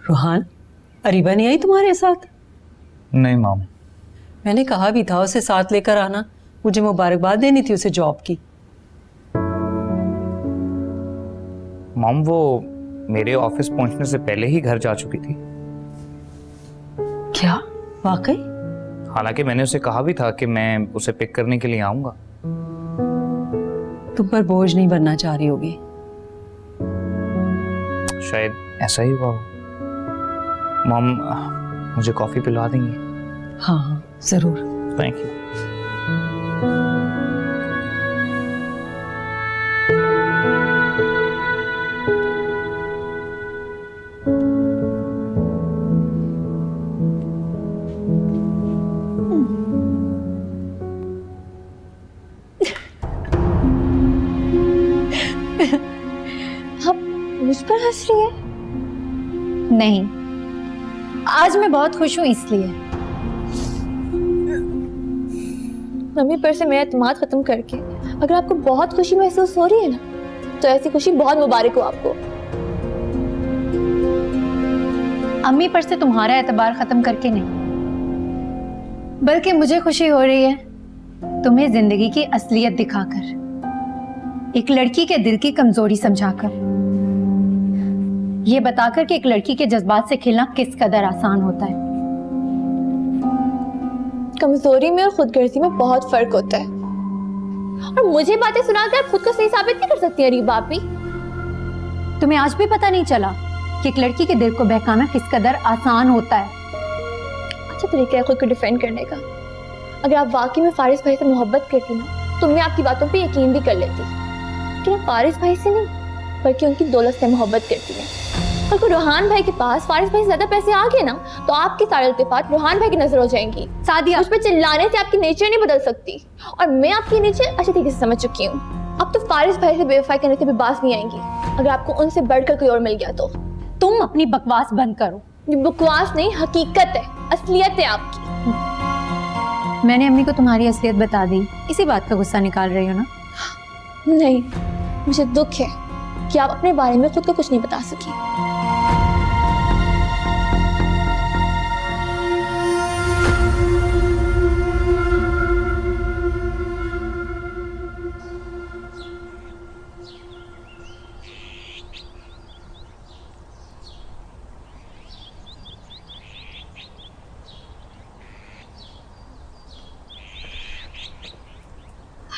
रूहान, अरीबा नहीं आई तुम्हारे साथ? नहीं माम। मैंने कहा भी था उसे साथ लेकर आना, मुझे मुबारकबाद देनी थी उसे जॉब की। माम वो मेरे ऑफिस पहुंचने से पहले ही घर जा चुकी थी। क्या वाकई? हालांकि मैंने उसे कहा भी था कि मैं उसे पिक करने के लिए आऊंगा। तुम पर बोझ नहीं बनना चाह रही होगी। शायद ऐसा ही हुआ हो। मॉम मुझे कॉफी पिलवा देंगी? हाँ हाँ जरूर। Thank you. मुझ पर हंस रही है? नहीं, आज मैं बहुत खुश हूं इसलिए। मम्मी पर से मेरा एतमाद खत्म करके अगर आपको बहुत खुशी महसूस हो रही है ना, तो ऐसी खुशी बहुत मुबारक हो आपको। अम्मी पर से तुम्हारा एतबार खत्म करके नहीं, बल्कि मुझे खुशी हो रही है तुम्हें जिंदगी की असलियत दिखाकर, एक लड़की के दिल की कमजोरी समझाकर, ये बताकर कि एक लड़की के जज्बात से खेलना किस कदर आसान होता है। कमजोरी में और खुदगर्जी में बहुत फर्क होता है, और मुझे बातें सुनाकर आप खुद को सही साबित नहीं कर सकती अरीबा आपी। तुम्हें आज भी पता नहीं चला कि एक लड़की के दिल को बहकाना किस कदर आसान होता है। अच्छा तरीका है खुद को डिफेंड करने का। अगर आप वाकई में फारिस भाई से मोहब्बत करती ना, तो मैं आपकी बातों पे यकीन भी कर लेती, लेकिन आप फारिस भाई से नहीं बल्कि उनकी दौलत से मोहब्बत करती हैं। अगर रूहान भाई के पास फारिस भाई से ज्यादा पैसे आ गए ना, तो आपकी सारी इल्तिफात रूहान भाई की नजर हो जाएंगी। सादिया, उस पर चिल्लाने से आपकी नेचर नहीं बदल सकती, और मैं आपकी नेचर अच्छे तरीके से समझ चुकी हूँ। अब तो फारिस भाई से बेवफाई करने से भी बात नहीं आएंगी, अगर आपको उनसे बढ़कर कोई और मिल गया तो। तुम अपनी बकवास बंद करो। ये बकवास नहीं, हकीकत है, असलियत है आपकी। मैंने अम्मी को तुम्हारी असलियत बता दी, इसी बात का गुस्सा निकाल रही हो ना? नहीं, मुझे दुख है कि आप अपने बारे में खुद को कुछ नहीं बता सकी।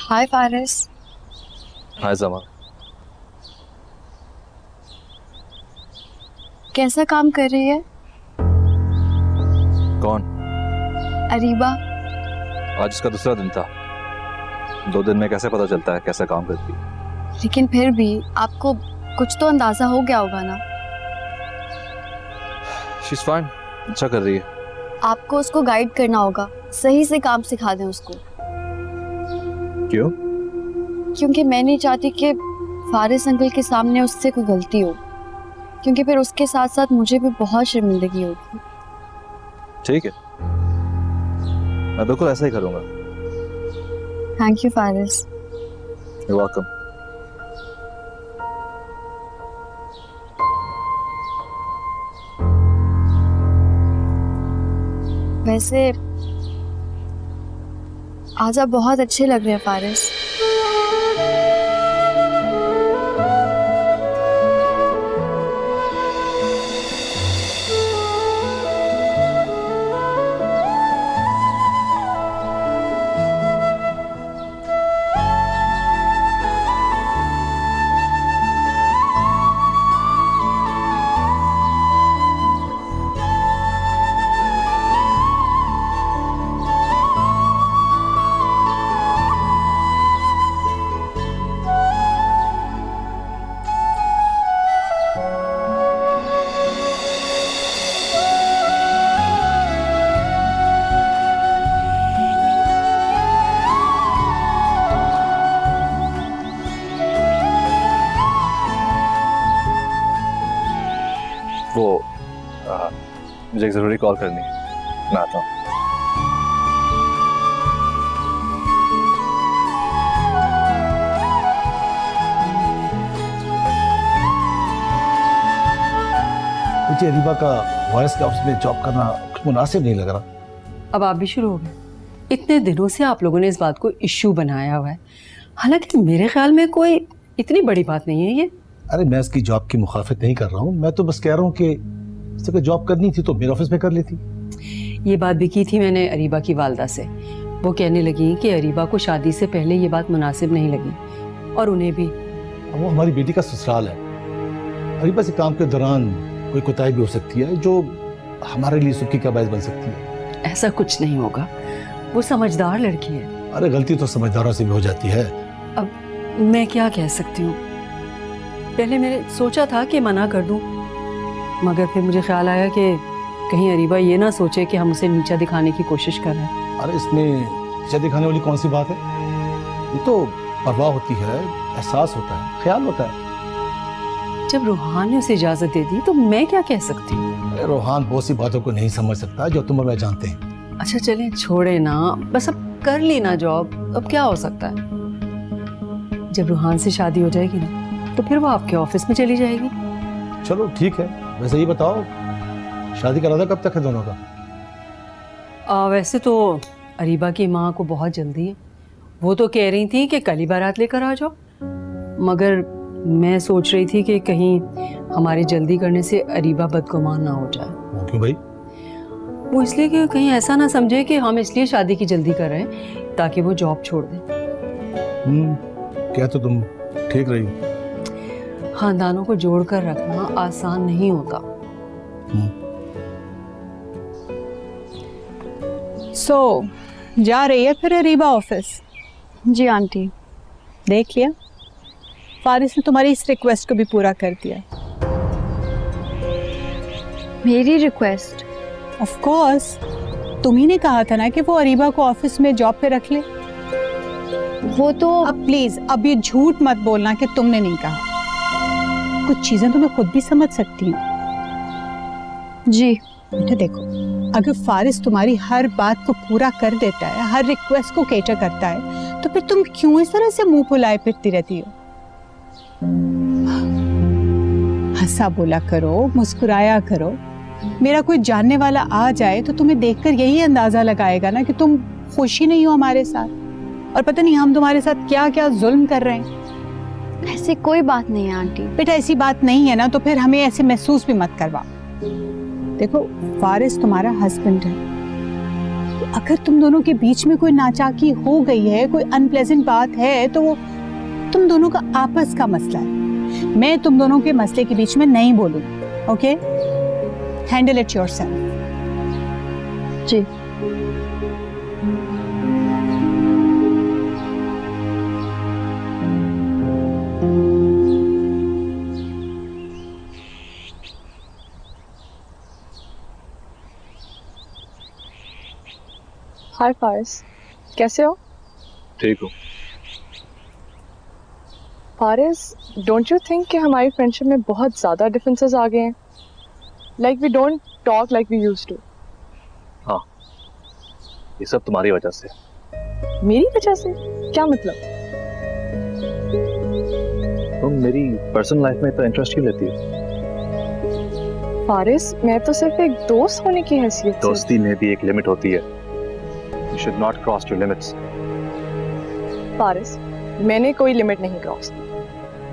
हाय फारिस। हाय जमा। कैसा काम कर रही है? कौन? अरीबा। आज इसका दूसरा दिन था। 2 दिन में कैसे पता चलता है कैसा काम करती है? लेकिन फिर भी आपको कुछ तो अंदाजा हो गया होगा ना? शी इज फाइन, अच्छा कर रही है। आपको उसको गाइड करना होगा, सही से काम सिखा दें उसको। क्यों? क्योंकि मैं नहीं चाहती कि फारिस अंकल के सामने उससे कोई गलती हो, क्योंकि फिर उसके साथ साथ मुझे भी बहुत शर्मिंदगी होगी। ठीक है, मैं बिल्कुल ऐसा ही करूंगा। Thank you Faris. You welcome. वैसे आज आप बहुत अच्छे लग रहे हैं फारिस। वो मुझे एक जरूरी कॉल करनी है, मैं आता हूँ। मुझे अरीबा का वारिस के ऑफिस में जॉब करना कुछ मुनासिब नहीं लग रहा। अब आप भी शुरू हो गए। इतने दिनों से आप लोगों ने इस बात को इश्यू बनाया हुआ है, हालांकि मेरे ख्याल में कोई इतनी बड़ी बात नहीं है ये। अरे मैं इसकी जॉब की मुखालफत नहीं कर रहा हूँ, मैं तो बस कह रहा हूँ कि इससे अगर जॉब करनी थी तो मेरे ऑफिस में कर लेती। ये बात भी की थी मैंने अरीबा की वालदा से। वो कहने लगी कि अरीबा को शादी से पहले ये बात मुनासिब नहीं लगी, और उन्हें भी। वो हमारी बेटी का ससुराल है, अरीबा से काम के दौरान कोई कोताही भी हो सकती है जो हमारे लिए सुखी का बायस बन सकती है। ऐसा कुछ नहीं होगा, वो समझदार लड़की है। अरे गलती तो समझदारों से भी हो जाती है। अब मैं क्या कह सकती हूँ, पहले मैंने सोचा था कि मना कर दूं, मगर फिर मुझे ख्याल आया कि कहीं अरीबा ये ना सोचे कि हम उसे नीचा दिखाने की कोशिश कर रहे हैं। अरे इसमें नीचा दिखाने वाली कौन सी बात है? ये तो परवाह होती है, एहसास होता है, ख्याल होता है। जब रूहान ने उसे इजाजत दे दी तो मैं क्या कह सकती हूँ? अरे रोहान बहुत सी बातों को नहीं समझ सकता जो तुम और मैं जानते हैं। अच्छा चलें, छोड़े ना, बस अब कर ली ना जॉब, अब क्या हो सकता है। जब रूहान से शादी हो जाएगी ना तो फिर वो आपके ऑफिस में चली जाएगी। चलो ठीक है, वैसे ही बताओ शादी का इरादा कब तक है दोनों का? वैसे तो अरीबा की माँ को बहुत जल्दी है, वो तो कह रही थी कि कल ही बारात लेकर आ जाओ, मगर मैं सोच रही थी कि कहीं हमारे जल्दी करने से अरीबा बदगुमान ना हो जाए। वो क्यों भाई? वो इसलिए कि कहीं ऐसा ना समझे कि हम इसलिए शादी की जल्दी कर रहे हैं ताकि वो जॉब छोड़ दे। क्या तो तुम ठीक रही हो। खानदानों को जोड़कर रखना आसान नहीं होता। जा रही है फिर अरीबा ऑफिस? जी आंटी। देख लिया, फारिस ने तुम्हारी इस रिक्वेस्ट को भी पूरा कर दिया। मेरी रिक्वेस्ट? ऑफ कोर्स, तुम ही ने कहा था ना कि वो अरीबा को ऑफिस में जॉब पे रख ले। वो तो अब प्लीज, अब ये झूठ मत बोलना कि तुमने नहीं कहा। कुछ चीजें तो मैं खुद भी समझ सकती हूँ। जी बेटा देखो, अगर फारिस तुम्हारी हर बात को पूरा कर देता है, हर रिक्वेस्ट को केटर करता है, तो फिर तुम क्यों इस तरह से मुंह फुलाए फिरती रहती हो? हंसा बोला करो, मुस्कुराया करो। मेरा कोई जानने वाला आ जाए तो तुम्हें देखकर यही अंदाजा लगाएगा ना कि तुम खुश ही नहीं हो हमारे साथ, और पता नहीं हम तुम्हारे साथ क्या क्या जुल्म कर रहे हैं। ऐसी कोई बात नहीं है आंटी। बेटा ऐसी बात नहीं है ना तो फिर हमें ऐसे महसूस भी मत करवा। देखो, फारिस तुम्हारा हस्बैंड है, तो अगर तुम दोनों के बीच में कोई नाचाकी हो गई है, कोई अनप्लेजेंट बात है, तो वो तुम दोनों का आपस का मसला है। मैं तुम दोनों के मसले के बीच में नहीं बोलूंगी। Okay, handle it yourself. जी। हाय फारिस, कैसे हो? ठीक हूँ। फारिस, डोंट यू थिंक कि हमारी फ्रेंडशिप में बहुत ज़्यादा डिफरेंसेस आ गए हैं? Like we don't talk like we used to. हाँ, ये सब तुम्हारी वजह से। मेरी वजह से? क्या मतलब? तुम मेरी पर्सनल लाइफ में इतना इंटरेस्ट क्यों लेती हो? फारिस, मैं तो सिर्फ एक दोस्त होने की हैसियत से। दोस्ती में भी एक लिमिट होती है। You should not cross your limits. Faris, मैंने कोई लिमिट नहीं क्रॉस की।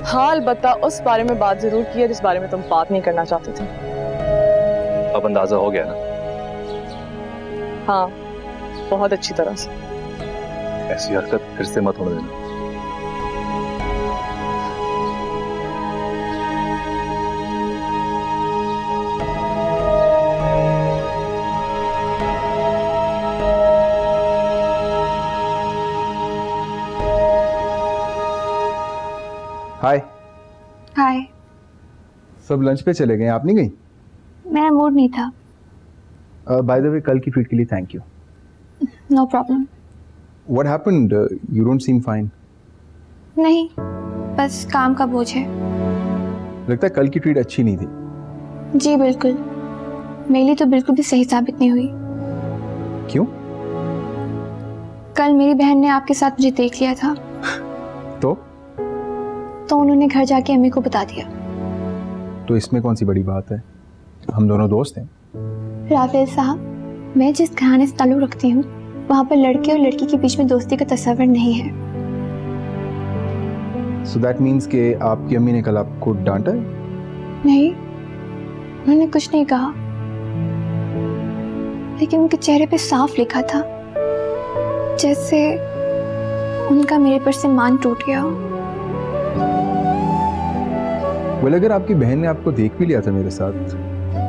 हाँ, अलबत्ता उस बारे में बात जरूर की है जिस बारे में तुम बात नहीं करना चाहते थे। अब अंदाजा हो गया ना? हाँ, बहुत अच्छी तरह से। ऐसी हरकत फिर से मत होने देना। हाय। हाय। सब लंच पे चले गए, आप नहीं गई? मेरा मूड नहीं था। बाय द वे, कल की ट्रीट के लिए thank you. No problem. What happened? You don't seem fine. नहीं, बस काम का बोझ है। लगता है कल की ट्रीट अच्छी नहीं थी। जी बिल्कुल, मेरे लिए तो बिल्कुल भी सही साबित नहीं हुई। क्यों? कल मेरी बहन ने आपके साथ मुझे देख लिया था, तो उन्होंने घर जाके अम्मी को बता दिया। इसमें कौन सी बड़ी बात है? हम दोनों दोस्त हैं। राफेल साहब, मैं जिस घराने से ताल्लुक रखती हूँ वहाँ पर लड़के और लड़की के बीच में दोस्ती का तस्वर नहीं है। सो दैट मीन्स कि आपकी अम्मी ने कल आपको डांटा है? नहीं, उन्होंने कुछ नहीं कहा, लेकिन उनके चेहरे पे साफ लिखा था जैसे उनका मेरे पर से मान टूट गया हो। वेल, अगर आपकी बहन ने आपको देख भी लिया था मेरे साथ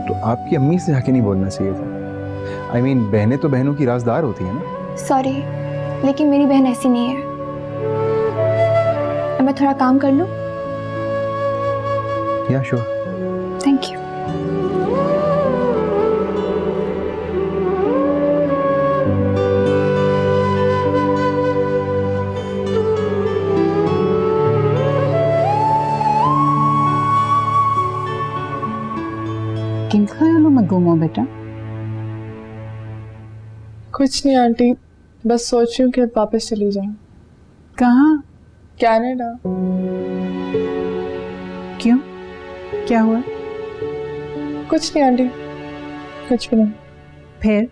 तो आपकी अम्मी से जाके नहीं बोलना चाहिए था। आई मीन, बहनें तो बहनों की राजदार होती है ना। सॉरी, लेकिन मेरी बहन ऐसी नहीं है। अब मैं थोड़ा काम कर लूँ? या श्योर। Thank you. किन ख्यालों में गुम हो बेटा? कुछ नहीं आंटी, बस सोच रही हूँ कि अब वापस चली जाऊँ कहाँ? कनाडा। क्यों? क्या हुआ? कुछ नहीं आंटी, कुछ भी नहीं। फिर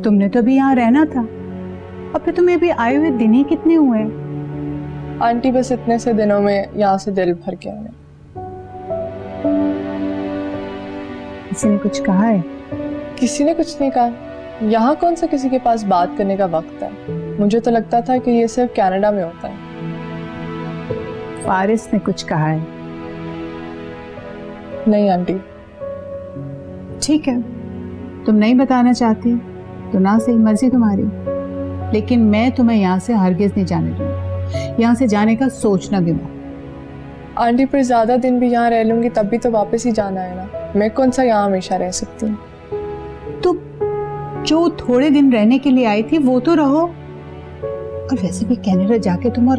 तुमने तो अभी यहाँ रहना था, और फिर तुम्हें अभी आए हुए दिन ही कितने हुए? आंटी बस इतने से दिनों में यहाँ से दिल भर गया है। किसी ने कुछ कहा है? किसी ने कुछ नहीं कहा। यहाँ कौन सा किसी के पास बात करने का वक्त है? मुझे तो लगता था कि ये सिर्फ कनाडा में होता है। फारिस ने कुछ कहा है? नहीं आंटी। ठीक है, तुम नहीं बताना चाहती तो ना सही, मर्जी तुम्हारी, लेकिन मैं तुम्हें यहाँ से हरगिज नहीं जाने दूंगी। यहाँ से जाने का सोचना भी मत। आंटी, पर ज्यादा दिन भी यहाँ रह लूंगी तब भी तो वापस ही जाना है ना। मैं कौन सा यहाँ हमेशा रह सकती हूँ? तो जो थोड़े दिन रहने के लिए आई थी वो तो रहो। और वैसे भी कनाडा जाके तुम और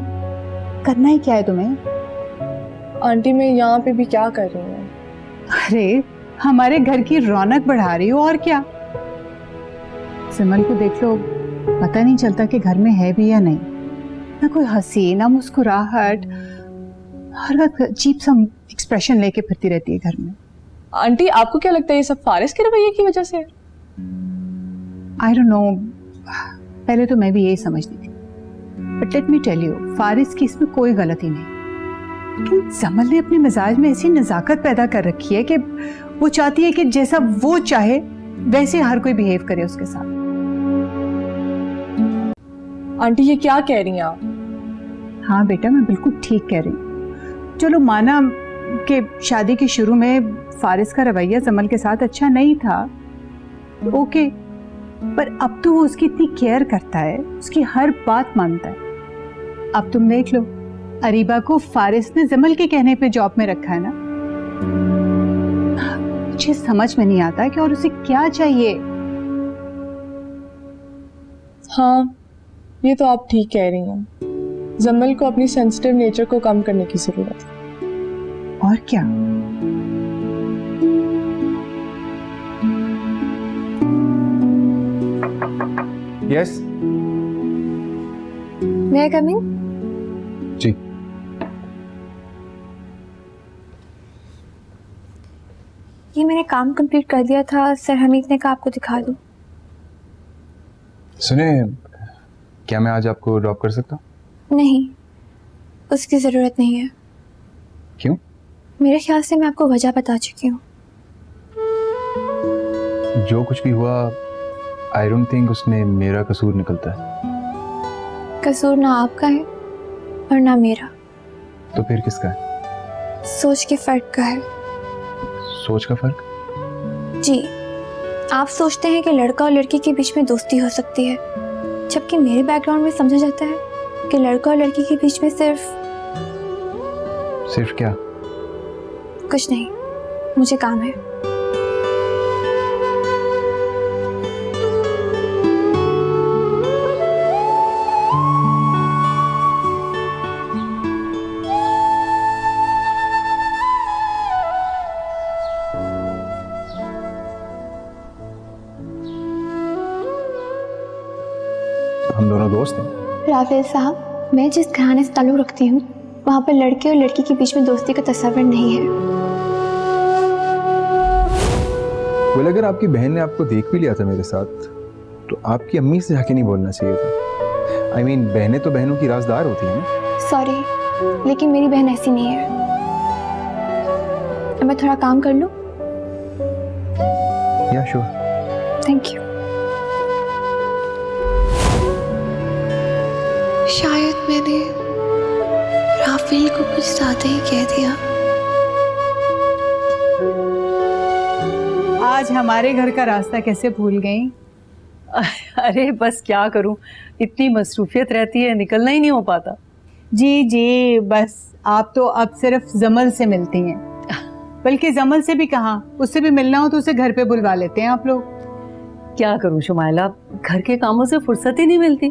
करना ही क्या है तुम्हें? आंटी, मैं यहाँ पे भी क्या कर रही हूँ? अरे, हमारे घर की रौनक बढ़ा रही हो और क्या। सिमल को देख लो, पता नहीं चलता कि घर में है भी या नहीं। ना कोई हंसी, ना मुस्कुराहट, हर वक्त अजीब सा एक्सप्रेशन लेके फिरती रहती है घर में। आंटी, आपको क्या लगता है ये सब फारिस के रवैये की वजह से है? आई डोंट नो, पहले तो मैं भी यही समझती थी, but let me tell you, Faris की इसमें कोई गलती नहीं। लेकिन जमल ने अपने मिजाज में ऐसी नजाकत पैदा कर रखी है कि वो चाहती है कि जैसा वो चाहे वैसे हर कोई बिहेव करे उसके साथ। आंटी, ये क्या कह रही हैं आप? हाँ बेटा, मैं बिल्कुल ठीक कह रही हूँ। चलो माना कि शादी के शुरू में फारिस का रवैया जमल के साथ अच्छा नहीं था, ओके, पर अब तो वो उसकी इतनी केयर करता है, उसकी हर बात मानता है। अब तुम देख लो, अरीबा को फारिस ने जमल के कहने पे जॉब में रखा है ना। मुझे समझ में नहीं आता कि और उसे क्या चाहिए। हाँ, ये तो आप ठीक कह रही हैं। जमल को अपनी सेंसिटिव नेचर को कम करने की जरूरत है। और क्या। Yes. May I come in? जी। ये मैंने काम कंप्लीट कर दिया था, सर हमीद ने कहा आपको दिखा दूं। सुने, क्या मैं आज आपको ड्रॉप कर सकता हूँ? नहीं, उसकी ज़रूरत नहीं है। क्यों? मेरे ख्याल से मैं आपको वजह बता चुकी हूँ। जो कुछ भी हुआ, आई डोंट थिंक उसमें मेरा कसूर निकलता है। कसूर ना आपका है और ना मेरा, तो फिर किसका है? सोच के फ़र्क का है। सोच का फर्क? जी, आप सोचते हैं कि लड़का और लड़की के बीच में दोस्ती हो सकती है, जबकि मेरे बैकग्राउंड में समझा जाता है कि लड़का और लड़की के बीच में सिर्फ क्या? कुछ नहीं, मुझे काम है। हम दोनों दोस्त हैं। राफेल साहब, मैं जिस घराने से ताल्लुक रखती हूँ वहाँ पर लड़के और लड़की के बीच में दोस्ती का तस्वर नहीं है। बोले अगर आपकी बहन ने आपको देख भी लिया था मेरे साथ तो आपकी अम्मी से जाके नहीं बोलना चाहिए था। आई मीन बहनें तो बहनों की राजदार होती हैं ना। सॉरी, लेकिन मेरी बहन ऐसी नहीं है। अब मैं थोड़ा काम कर लूं? या श्योर। Thank you. शायद मैंने राफेल को कुछ ज्यादा ही कह दिया। आज हमारे घर का रास्ता कैसे भूल गई? अरे बस क्या करूं, इतनी मसरूफियत रहती है, निकलना ही नहीं हो पाता। जी जी, बस आप तो अब सिर्फ जमल से मिलती हैं। बल्कि जमल से भी कहाँ, उससे भी मिलना हो तो उसे घर पे बुलवा लेते हैं आप लोग। क्या करूं शुमाइला, घर के कामों से फुर्सत ही नहीं मिलती,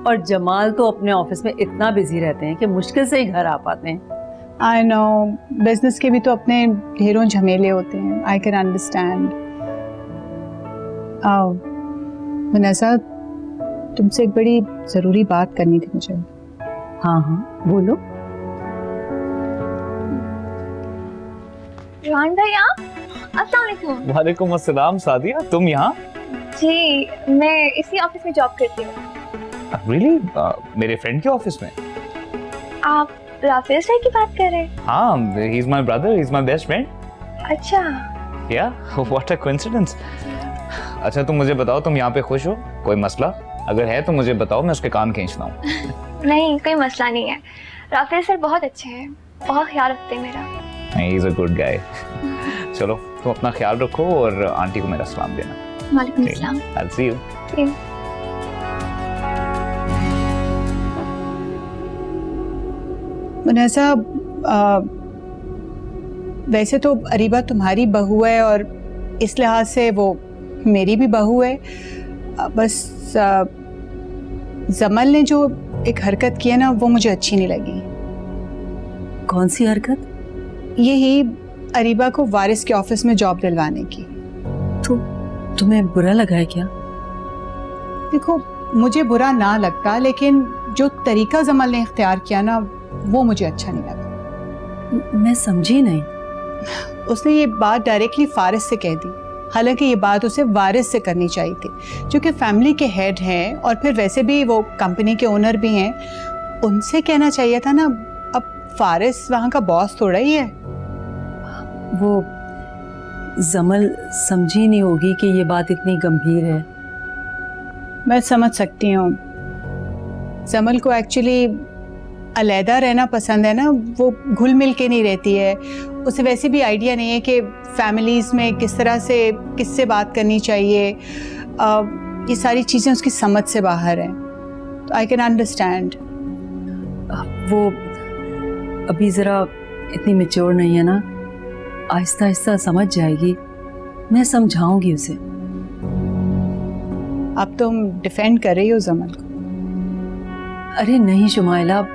और जमाल तो अपने ऑफिस में इतना बिजी रहते हैं कि मुश्किल से ही घर आ पाते हैं। आई नो, बिजनेस के भी तो अपने ढेरों झमेले होते हैं। I can understand. वनैसा, तुमसे एक बड़ी ज़रूरी बात करनी थी मुझे। हाँ हाँ बोलो। रोहन भैया, अस्सलाम वालेकुम। वालेकुम अस्सलाम सादिया, तुम यहाँ? जी, मैं इसी ऑफिस में जॉब करती हूँ। रियली? मेरे फ्रेंड के ऑफिस में? आप राफेल सर की बात कर रहे हैं? हाँ, he is my brother, he is my best friend. अच्छा। या व्हाट अ कोइंसिडेंस। अच्छा तुम मुझे बताओ, तुम यहाँ पे खुश हो? कोई मसला अगर है तो मुझे बताओ, मैं उसके कान खींचता हूँ। नहीं, कोई मसला नहीं है। राफेल सर बहुत अच्छे हैं, बहुत ख्याल रखते हैं मेरा। He is a good guy. चलो तुम अपना ख्याल रखो और आंटी को मेरा सलाम देना। वालेकुम अस्सलाम। आई सी यू। वनैसा, वैसे तो अरीबा तुम्हारी बहू है और इस लिहाज से वो मेरी भी बहू है। बस जमल ने जो एक हरकत की है ना, वो मुझे अच्छी नहीं लगी। कौन सी हरकत? यही अरीबा को वारिस के ऑफिस में जॉब दिलवाने की। तो तुम्हें बुरा लगा है क्या? देखो, मुझे बुरा ना लगता, लेकिन जो तरीका जमल ने इख्तियार किया ना, वो मुझे अच्छा नहीं लगा। मैं समझी नहीं। उसने ये बात डायरेक्टली फारिस से कह दी, हालांकि ये बात उसे वारिस से करनी चाहिए थी, जो कि फैमिली के हेड हैं और फिर वैसे भी वो कंपनी के ओनर भी हैं। उनसे कहना चाहिए था ना। अब फारिस वहाँ का बॉस थोड़ा ही है। वो जमल समझी नहीं होगी कि ये बात इतनी गंभीर है। मैं समझ सकती हूँ। जमल को एक्चुअली अलहदा रहना पसंद है ना, वो घुल मिल के नहीं रहती है। उसे वैसे भी आइडिया नहीं है कि फैमिलीज़ में किस तरह से किससे बात करनी चाहिए। ये सारी चीज़ें उसकी समझ से बाहर हैं, तो आई कैन अंडरस्टैंड। वो अभी ज़रा इतनी मैच्योर नहीं है ना, आहिस्ता आहिस्ता समझ जाएगी। मैं समझाऊंगी उसे। अब तुम डिफेंड कर रही हो जमल को? अरे नहीं शुमाइला,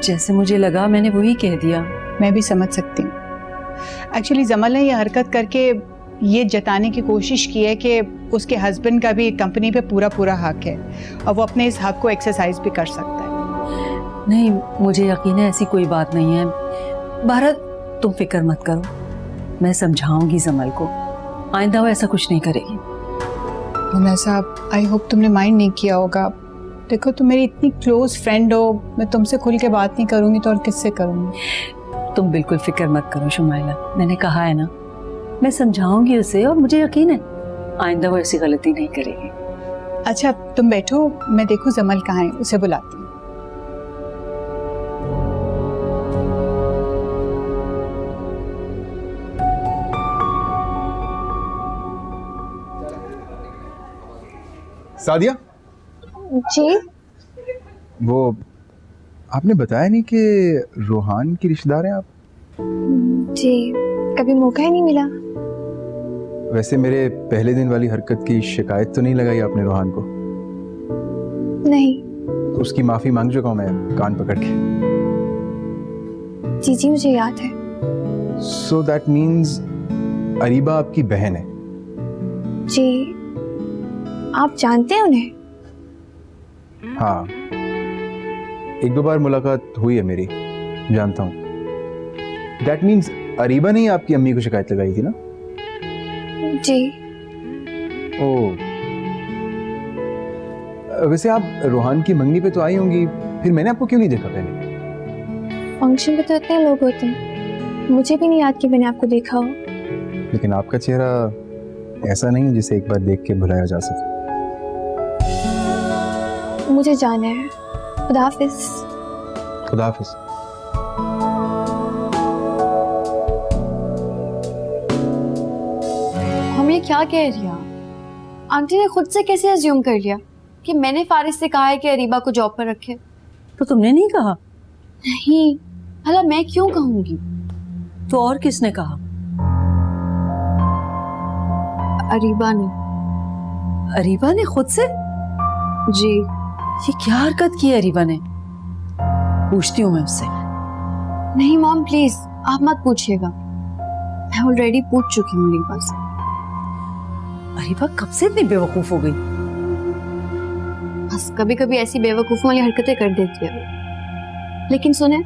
जैसे मुझे लगा मैंने वही कह दिया। मैं भी समझ सकती हूँ। एक्चुअली जमल ने यह हरकत करके ये जताने की कोशिश की है कि उसके हस्बैंड का भी कंपनी पे पूरा पूरा हक है और वो अपने इस हक को एक्सरसाइज भी कर सकता है। नहीं, मुझे यकीन है ऐसी कोई बात नहीं है। भारत, तुम फिक्र मत करो, मैं समझाऊंगी जमल को। आइंदा वो ऐसा कुछ नहीं करेगी। वनैसा, आई होप तुमने माइंड नहीं किया होगा। देखो, तुम मेरी इतनी क्लोज फ्रेंड हो, मैं तुमसे खुल के बात नहीं करूँगी तो और किससे करूँगी? तुम बिल्कुल फिक्र मत करो शुमाइला, मैंने कहा है ना, मैं समझाऊंगी उसे और मुझे यकीन है आइंदा वो ऐसी गलती नहीं करेगी। अच्छा, तुम बैठो, मैं देखूँ जमल कहाँ है, उसे बुलाती हूँ। सादिया, जी, वो आपने बताया नहीं कि रोहान की रिश्तेदार हैं आप? जी, कभी मौका ही नहीं मिला। वैसे मेरे पहले दिन वाली हरकत की शिकायत तो नहीं लगाई आपने रोहान को? नहीं। तो उसकी माफी मांग चुका हूं मैं कान पकड़ के। जी जी, मुझे याद है। सो दैट मीन्स अरीबा आपकी बहन है? जी, आप जानते हैं उन्हें? हाँ, एक दो बार मुलाकात हुई है मेरी, जानता हूँ। दैट मीन्स अरीबा ने ही आपकी अम्मी को शिकायत लगाई थी ना? जी। ओह, वैसे आप रोहान की मंगनी पे तो आई होंगी, फिर मैंने आपको क्यों नहीं देखा पहले? फंक्शन पे तो इतने लोग होते हैं, मुझे भी नहीं याद कि मैंने आपको देखा हो। लेकिन आपका चेहरा ऐसा नहीं है जिसे एक बार देख के भुलाया जा सके। मुझे जाना है। खुदा हाफिज। खुदा हाफिज। हम ये क्या कह रही हैं? आंटी ने खुद से कैसे अज्यूम कर लिया कि मैंने फारिस से कहा है कि अरीबा को जॉब पर रखे? तो तुमने नहीं कहा? नहीं, भला मैं क्यों कहूंगी? तो और किसने कहा? अरीबा ने। अरीबा ने खुद से? जी। ये क्या हरकत की है अरीबा ने? पूछती हूँ मैं उससे। नहीं मॉम प्लीज, आप मत पूछिएगा, मैं ऑलरेडी पूछ चुकी हूँ अरीबा से। अरीबा कब से इतनी बेवकूफ हो गई? बस कभी कभी ऐसी बेवकूफों वाली हरकतें कर देती है वो। लेकिन सुने,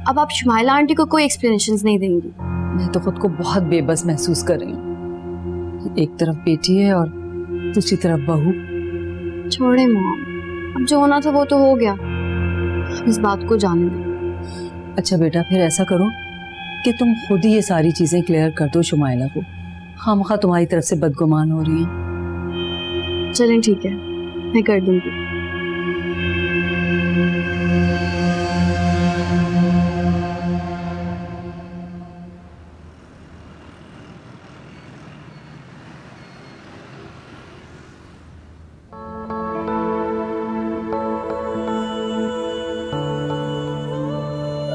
अब आप शुमाइला आंटी को कोई एक्सप्लेनेशंस नहीं देंगी। मैं तो खुद को बहुत बेबस महसूस कर रही हूँ। एक तरफ बेटी है और दूसरी तरफ बहू। छोड़े मॉम, अब जो होना था वो तो हो गया, इस बात को जाने दें। अच्छा बेटा, फिर ऐसा करो कि तुम खुद ही ये सारी चीजें क्लियर कर दो शुमाइला को। खामखा तुम्हारी तरफ से बदगुमान हो रही हैं। चलें ठीक है, मैं कर दूंगी।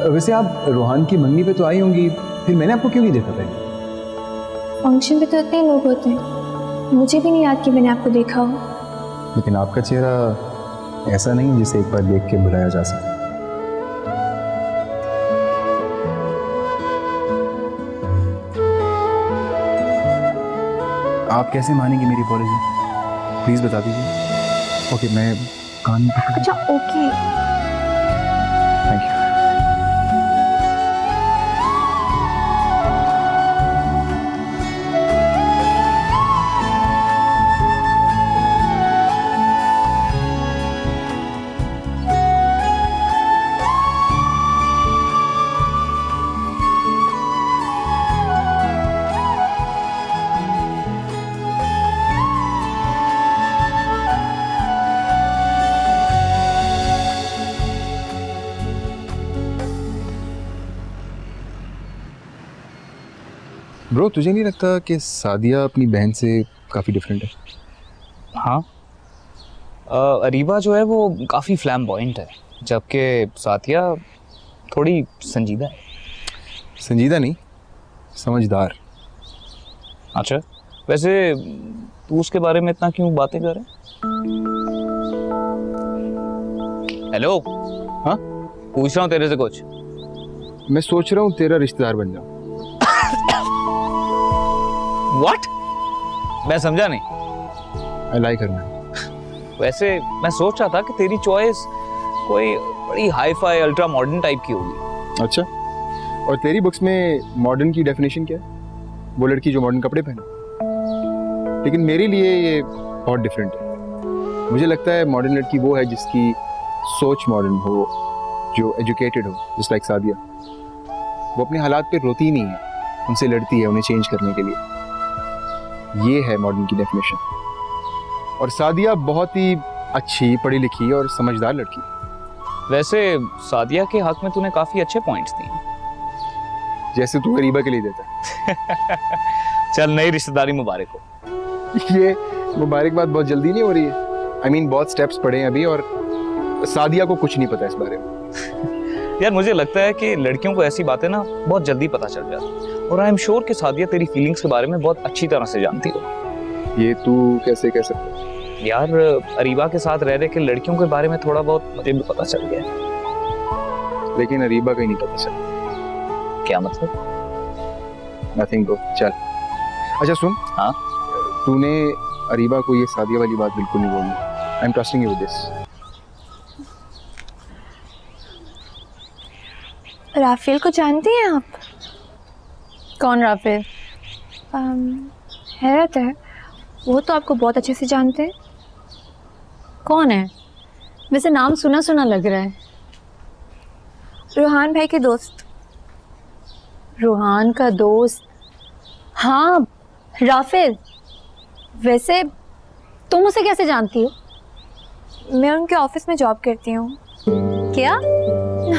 वैसे आप रोहान की मंगनी पे तो आई होंगी, फिर मैंने आपको क्यों नहीं देखा पहले? फंक्शन पे तो इतने लोग होते हैं, मुझे भी नहीं याद कि मैंने आपको देखा हो। लेकिन आपका चेहरा ऐसा नहीं है जिसे एक बार देख के भुलाया जा सके। आप कैसे मानेंगे मेरी अपॉलॉजी? प्लीज बता दीजिए। ओके, मैं कान पकड़। अच्छा ओके। Thank you. ब्रो, तुझे नहीं लगता कि सादिया अपनी बहन से काफ़ी डिफरेंट है? हाँ, अरीबा जो है वो काफ़ी फ्लैम्बॉयंट है, जबकि साथिया थोड़ी संजीदा है। संजीदा नहीं, समझदार। अच्छा, वैसे तू उसके बारे में इतना क्यों बातें कर रहा है? हेलो। हाँ, पूछ रहा हूँ तेरे से कुछ। मैं सोच रहा हूँ तेरा रिश्तेदार बन जाऊँ। What? मैं समझा नहीं। I like her man. वैसे मैं सोच रहा था कि तेरी चॉइस कोई बड़ी hi fi ultra modern type की होगी। अच्छा, और तेरी बुक्स में मॉडर्न की डेफिनेशन क्या है? वो लड़की जो मॉडर्न कपड़े पहने। लेकिन मेरे लिए ये बहुत डिफरेंट है। मुझे लगता है मॉडर्न लड़की वो है जिसकी सोच मॉडर्न हो, जो एजुकेटेड हो, जस्ट लाइक सादिया। वो अपने हालात पे रोती नहीं है, उनसे लड़ती है उन्हें चेंज करने के लिए। ये है मॉडर्न की डेफिनेशन। और सादिया बहुत ही अच्छी, पढ़ी लिखी और समझदार लड़की। वैसे सादिया के हक में तूने काफी अच्छे पॉइंट्स दिए, जैसे तू अरीबा के लिए देता है। चल, नई रिश्तेदारी मुबारक हो। ये मुबारकबाद बहुत जल्दी नहीं हो रही है। I mean, बहुत स्टेप्स पड़े हैं अभी, और सादिया को कुछ नहीं पता इस बारे में। यार, मुझे लगता है कि लड़कियों को ऐसी बातें ना बहुत जल्दी पता चल जाती, और आई एम श्योर कि सादिया तेरी फीलिंग्स के बारे में बहुत अच्छी तरह से जानती हो। ये तू कैसे कह सकता है? यार, अरीबा के साथ रह रहे के लड़कियों के बारे में थोड़ा बहुत मुझे भी पता चल गया है। लेकिन अरीबा का ही नहीं पता चला। क्या मतलब? नथिंग ब्रो, चल। अच्छा सुन। हाँ? तूने अरीबा को ये सादिया वाली बात बिल्कुल नहीं बोलनी। I am trusting you with this. Rafael को जानती हैं आप? कौन राफेल? हैरत है, वो तो आपको बहुत अच्छे से जानते हैं। कौन है? वैसे नाम सुना सुना लग रहा है। रूहान भाई के दोस्त। रूहान का दोस्त? हाँ, राफेल। वैसे तुम उसे कैसे जानती हो? मैं उनके ऑफिस में जॉब करती हूँ। क्या?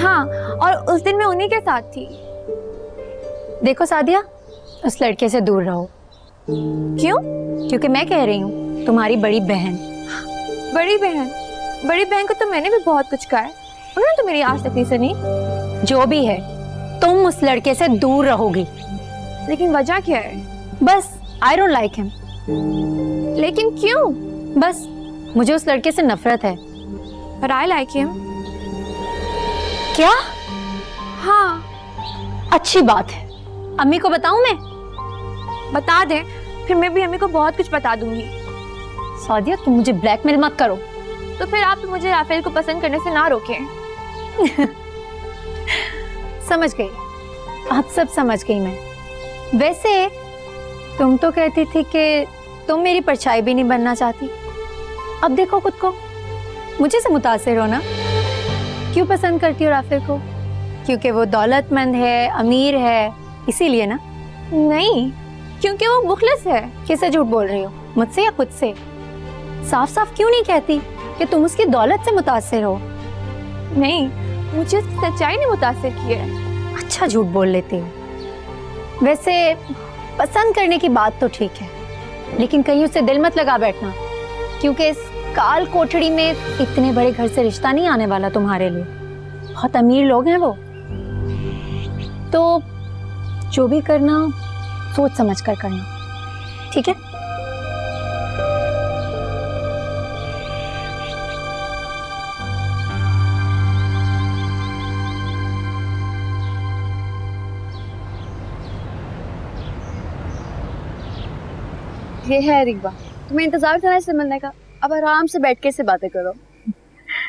हाँ, और उस दिन मैं उन्हीं के साथ थी। देखो सादिया, उस लड़के से दूर रहो। क्यों? क्योंकि मैं कह रही हूँ, तुम्हारी बड़ी बहन। बड़ी बहन को तो मैंने भी बहुत कुछ कहा है, उन्होंने तो मेरी आज तक नहीं सुनी। जो भी है, तुम उस लड़के से दूर रहोगी। लेकिन वजह क्या है? बस आई डोंट लाइक हिम। लेकिन क्यों? बस मुझे उस लड़के से नफरत है। पर आई लाइक हिम। क्या? हाँ। अच्छी बात है। अम्मी को बताऊं मैं? बता दे, फिर मैं भी अम्मी को बहुत कुछ बता दूंगी। सादिया, तुम मुझे ब्लैकमेल मत करो। तो फिर आप मुझे राफेल को पसंद करने से ना रोकें। समझ गई, अब सब समझ गई मैं। वैसे तुम तो कहती थी कि तुम मेरी परछाई भी नहीं बनना चाहती। अब देखो खुद को, मुझे से मुतासिर हो ना। क्यों पसंद करती हो राफेल को? क्योंकि वो दौलतमंद है, अमीर है, इसीलिए ना? नहीं, क्योंकि वो मुखलिस है। किससे झूठ बोल रही हो, मुझसे या खुद से? साफ साफ क्यों नहीं कहती कि तुम उसकी दौलत से मुतासिर हो? नहीं, मुझे उसकी सच्चाई ने मुतासिर की है। अच्छा झूठ बोल लेती हो। वैसे पसंद करने की बात तो ठीक है, लेकिन कहीं उससे दिल मत लगा बैठना, क्योंकि इस काल कोठड़ी में इतने बड़े घर से रिश्ता नहीं आने वाला तुम्हारे लिए। बहुत अमीर लोग हैं वो। तो जो भी करना सोच समझ कर करना, ठीक है? ये है अरीबा, तुम्हें इंतजार था ना इससे मिलने का, अब आराम से बैठ के इससे बातें करो।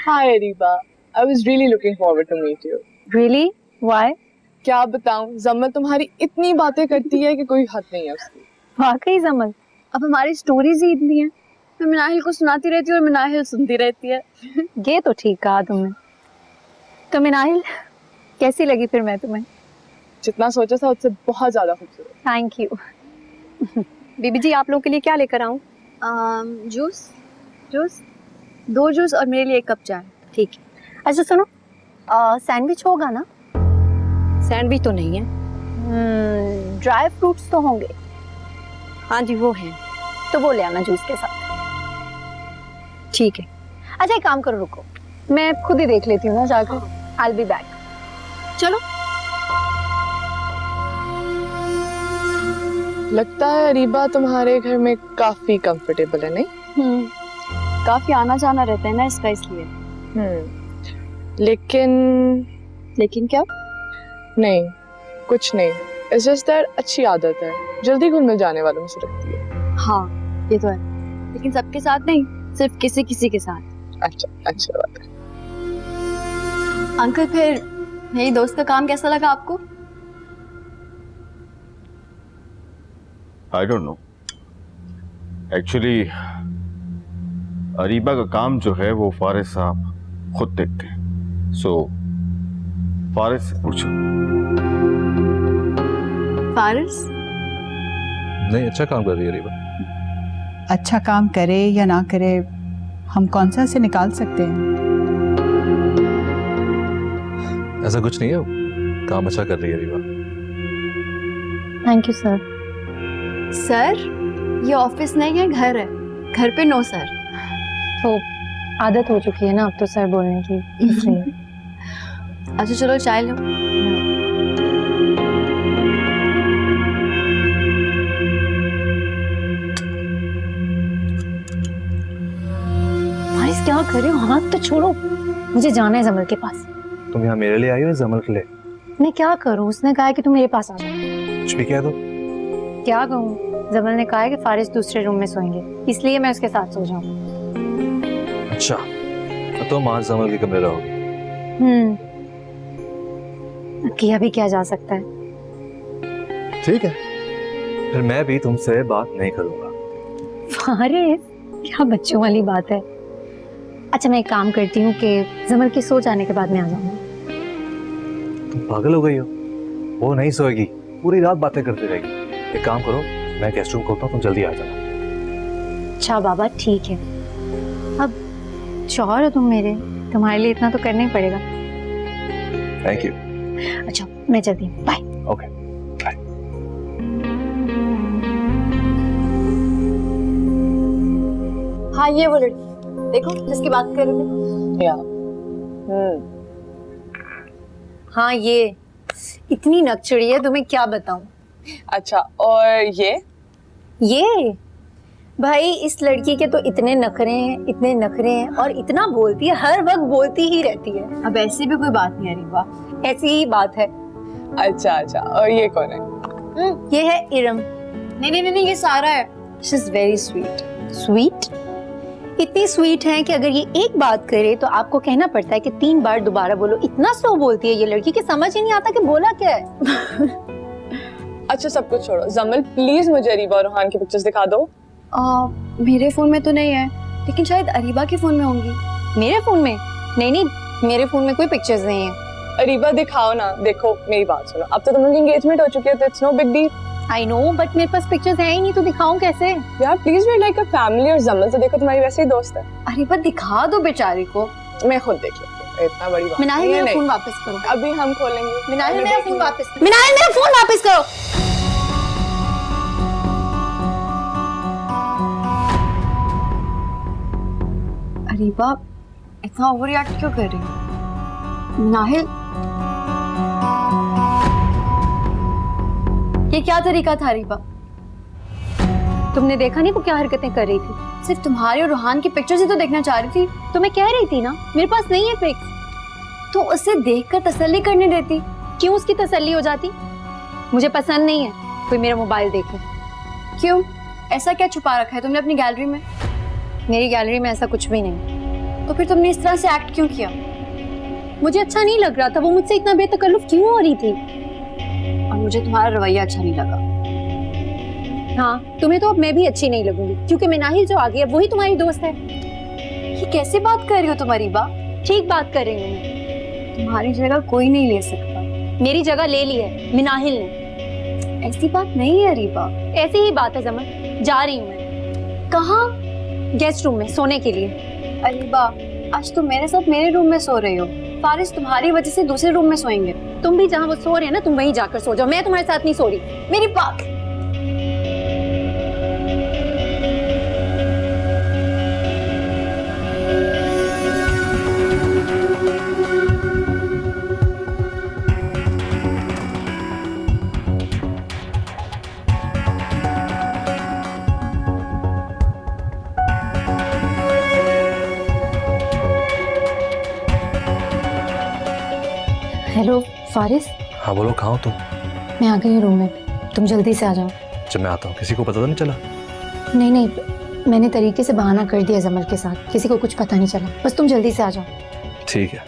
Hi Ariba, I was really looking forward to meet you. Really? Why? क्या बताऊं, जम्मल तुम्हारी इतनी बातें करती है कि कोई हद नहीं है उसकी। वाकई जमल, अब हमारी स्टोरीज ही इतनी है, मैं मिनाहिल को सुनाती रहती हूँ और मिनाहिल सुनती रहती है। ये तो ठीक कहा तुमने। तो मिनाहिल, कैसी लगी फिर मैं तुम्हें? जितना सोचा था उससे बहुत ज्यादा खूबसूरत। Thank you. बीबी जी, आप लोगों के लिए क्या लेकर आऊं? जूस, 2 जूस और मेरे लिए 1 कप चाय। ठीक है। अच्छा सुनो, सैंडविच होगा ना? सैंडविच तो नहीं है। ड्राई फ्रूट्स तो होंगे? हाँ जी, वो है। तो वो ले आना जूस के साथ। ठीक है। अच्छा एक काम करो, रुको, मैं खुद ही देख लेती हूँ ना जाकर। I will be back. चलो। लगता है अरीबा तुम्हारे घर में काफी कंफर्टेबल है, नहीं? काफी आना जाना रहता है ना इसका, इसलिए। लेकिन क्या? नहीं, कुछ नहीं। It's just that अच्छी आदत है, जल्दी घुल मिल जाने वालों में से रखती है। हाँ, ये तो है, लेकिन सबके साथ नहीं, सिर्फ किसी के साथ। अच्छा बात है। अंकल, फिर मेरी दोस्त का काम कैसा लगा आपको? I don't know, actually Areeba का काम जो है वो फारिस साहब खुद देखते हैं, सो फारिस से पूछो। फारिस? नहीं, अच्छा काम कर रही है अरीबा। अच्छा काम करे या ना करे, हम कौन सा से निकाल सकते हैं? ऐसा कुछ नहीं है, काम अच्छा कर रही है Areeba. Thank you sir. Sir, ये ऑफिस नहीं है, घर है। घर पे नो सर। तो आदत हो चुकी है ना अब तो सर बोलने की, इसलिए। अच्छा चलो चाय लो। फारिस क्या कर रहे हो? हाथ तो छोड़ो, मुझे जाना है जमल के पास। तुम यहाँ मेरे लिए आई हो या जमल के लिए? मैं क्या करूं? उसने कहा है कि तुम मेरे पास आ जाओ। कुछ भी कह दो। क्या कहूँ? जमल ने कहा है कि फारिस दूसरे रूम में सोएंगे, इसलिए मैं उसके साथ सो जाऊं। अच्छा, तो तुम आज जमल के कमरे रहोगे? किया भी क्या जा सकता है। ठीक है, फिर मैं भी तुमसे बात नहीं करूंगा। फारिस, क्या बच्चों वाली बात है। अच्छा मैं एक काम करती हूँ कि जमल के सो जाने के बाद मैं आ जाऊंगी। तुम पागल हो गई हो? वो नहीं सोएगी, पूरी रात बातें करती रहेगी। एक काम करो, मैं गेस्ट रूम खोलता हूँ, तुम जल्दी आ जाना। अच्छा बाबा ठीक है। अब शौहर हो तुम मेरे, तुम्हारे लिए इतना तो करना ही पड़ेगा। Thank you. अच्छा मैं चलती हूँ, बाय। Okay bye. हाँ ये वो लड़की देखो जिसकी बात कर रहे थे। या हाँ ये इतनी नकचड़ी है, तुम्हें क्या बताऊं। अच्छा और ये भाई इस लड़की के तो इतने नखरे हैं और इतना बोलती है, हर वक्त बोलती ही रहती है। अब ऐसी भी कोई बात नहीं है रीवा। ऐसी ही बात है। अच्छा और ये कौन है? ये है इरम। नहीं ये सारा है। She is very sweet. Sweet? इतनी स्वीट है कि अगर ये एक बात करे तो आपको कहना पड़ता है कि 3 बार दोबारा बोलो। इतना स्लो बोलती है ये लड़की कि समझ ही नहीं आता कि बोला क्या है। अच्छा सब कुछ छोड़ो, जमल प्लीज मुझे अरीबा और रोहान की पिक्चर्स दिखा दो। मेरे फोन में तो नहीं है, लेकिन शायद अरीबा के फोन में होंगी। मेरे फोन में? नहीं मेरे फोन में कोई पिक्चर्स नहीं है। अरीबा दिखाओ ना। देखो मेरी बात सुनो, अब तो तुम लोगों की एंगेजमेंट हो चुकी है तो it's no big deal. I know but मेरे पास पिक्चर्स है ही नहीं, तो दिखाऊं कैसे? यार please we like a family. और जमल तो देखो तुम्हारी वैसे ही दोस्त है। अरीबा दिखा दो बेचारी को। मैं खुद देख लेती हूँ, इतना बड़ी बात मिनाहिल नहीं है। मेरा फोन वापस करो। अभी हम खोलेंगे। मिनाहिल अभी मेरा देख फोन लो। वापस करो। मिनाहिल मेरा फोन वापस करो। अरीबा इतना ओवर रिएक्ट क्यों कर रही है? नाहिल ये क्या तरीका था अरीबा? तुमने देखा नहीं वो क्या हरकतें कर रही थी? सिर्फ तुम्हारे और रूहान की पिक्चर्स ही तो देखना चाह रही थी। तो मैं कह रही थी ना मेरे पास नहीं है पिक्स। तो उसे देखकर तसल्ली करने देती। क्यों उसकी तसल्ली हो जाती? मुझे पसंद नहीं है कोई मेरा मोबाइल देखे। क्यों? ऐसा क्या छुपा रखा है तुमने अपनी गैलरी में? मेरी गैलरी में ऐसा कुछ भी नहीं। तो फिर तुमने इस तरह से एक्ट क्यों किया? मुझे अच्छा नहीं लग रहा था, वो मुझसे इतना बेतकल्लुफ क्यों हो रही थी? और मुझे तुम्हारा रवैया अच्छा नहीं लगा। हाँ तुम्हें तो अब मैं भी अच्छी नहीं लगूंगी, क्योंकि मिनाहिल जो आ गई है वही तुम्हारी दोस्त है। ये कैसे बात कर रही हो तुम अरीबा? ठीक बात कर रही हूँ मैं। तुम्हारी जगह कोई नहीं ले सकता। मेरी जगह ले ली है मिनाहिल ने। ऐसी बात नहीं है अरीबा। ऐसी ही बात है जमल। जा रही हूँ मैं। कहाँ? गेस्ट रूम में सोने के लिए। अरीबा आज तुम मेरे साथ मेरे रूम में सो रही हो। फारिस तुम्हारी वजह से दूसरे रूम में सोएंगे। तुम भी जहाँ वो सो रहे हैं ना तुम वहीं जाकर सो जाओ। मैं तुम्हारे साथ नहीं सो रही। मेरी बात हेलो फारिस। हाँ बोलो, कहाँ हो तुम? मैं आ गई हूँ रूम में, तुम जल्दी से आ जाओ। जब मैं आता हूँ किसी को पता तो नहीं चला? नहीं मैंने तरीके से बहाना कर दिया जमल के साथ, किसी को कुछ पता नहीं चला। बस तुम जल्दी से आ जाओ। ठीक है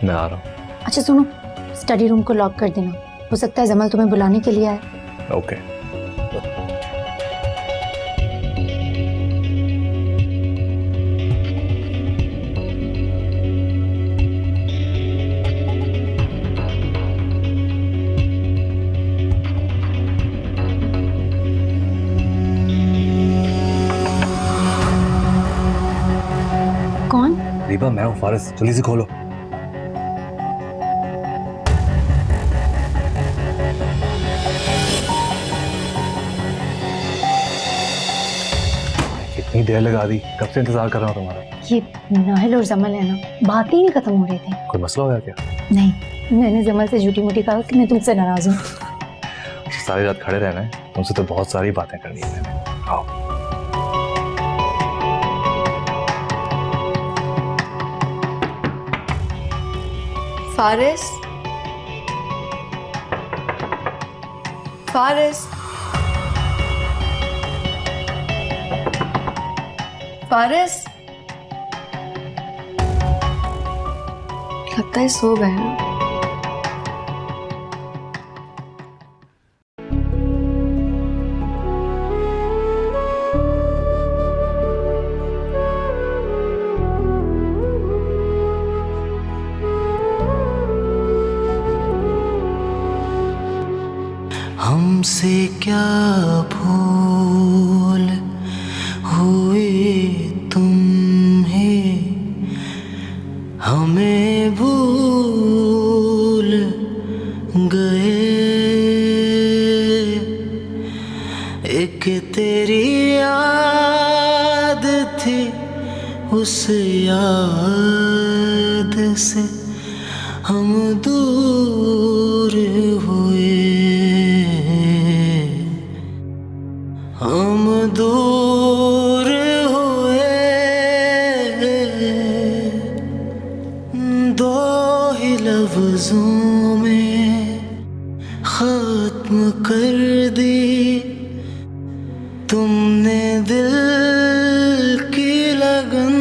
मैं आ रहा हूँ। अच्छा सुनो, स्टडी रूम को लॉक कर देना। हो सकता है जमल तुम्हें बुलाने के लिए आए। ओके। कौन? रीबा मैं हूँ फारिस, जल्दी से खोलो। कितनी देर लगा दी, कब से इंतजार कर रहा हूँ तुम्हारा। ये नाहिल और जमल है ना, बात ही नहीं खत्म हो रही थी। कोई मसला हो गया क्या? नहीं मैंने जमल से झूठी मूठी कहा कि मैं तुमसे नाराज हूँ। सारी रात खड़े रहना है, तुमसे तो बहुत सारी बातें करनी है। आओ। फारिस फारिस फारिस लगता है सो गए हैं। हमसे क्या भूल हुई तुम्हें, हमें भूल गए। एक तेरी याद थी, उस याद से हम दूर हुए, हम दूर हुए। दो ही लफ्जों में खत्म कर दी तुमने दिल की लगन।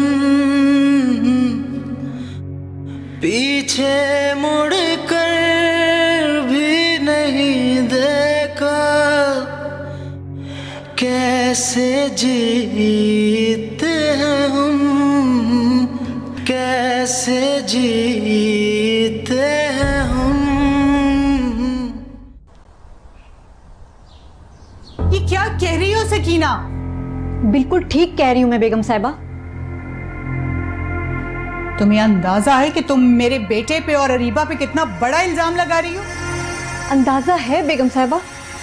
पीछे मुड़ कर भी नहीं देखा, कैसे जीते हैं हम, कैसे जीते हैं हम। ये क्या कह रही हो सकीना? बिल्कुल ठीक कह रही हूँ मैं बेगम साहिबा। तुम्हें अंदाजा है कि तुम मेरे बेटे पे और अरीबा पे कितना बड़ा इल्जाम लगा रही हो? अंदाजा है बेगम साहिबा,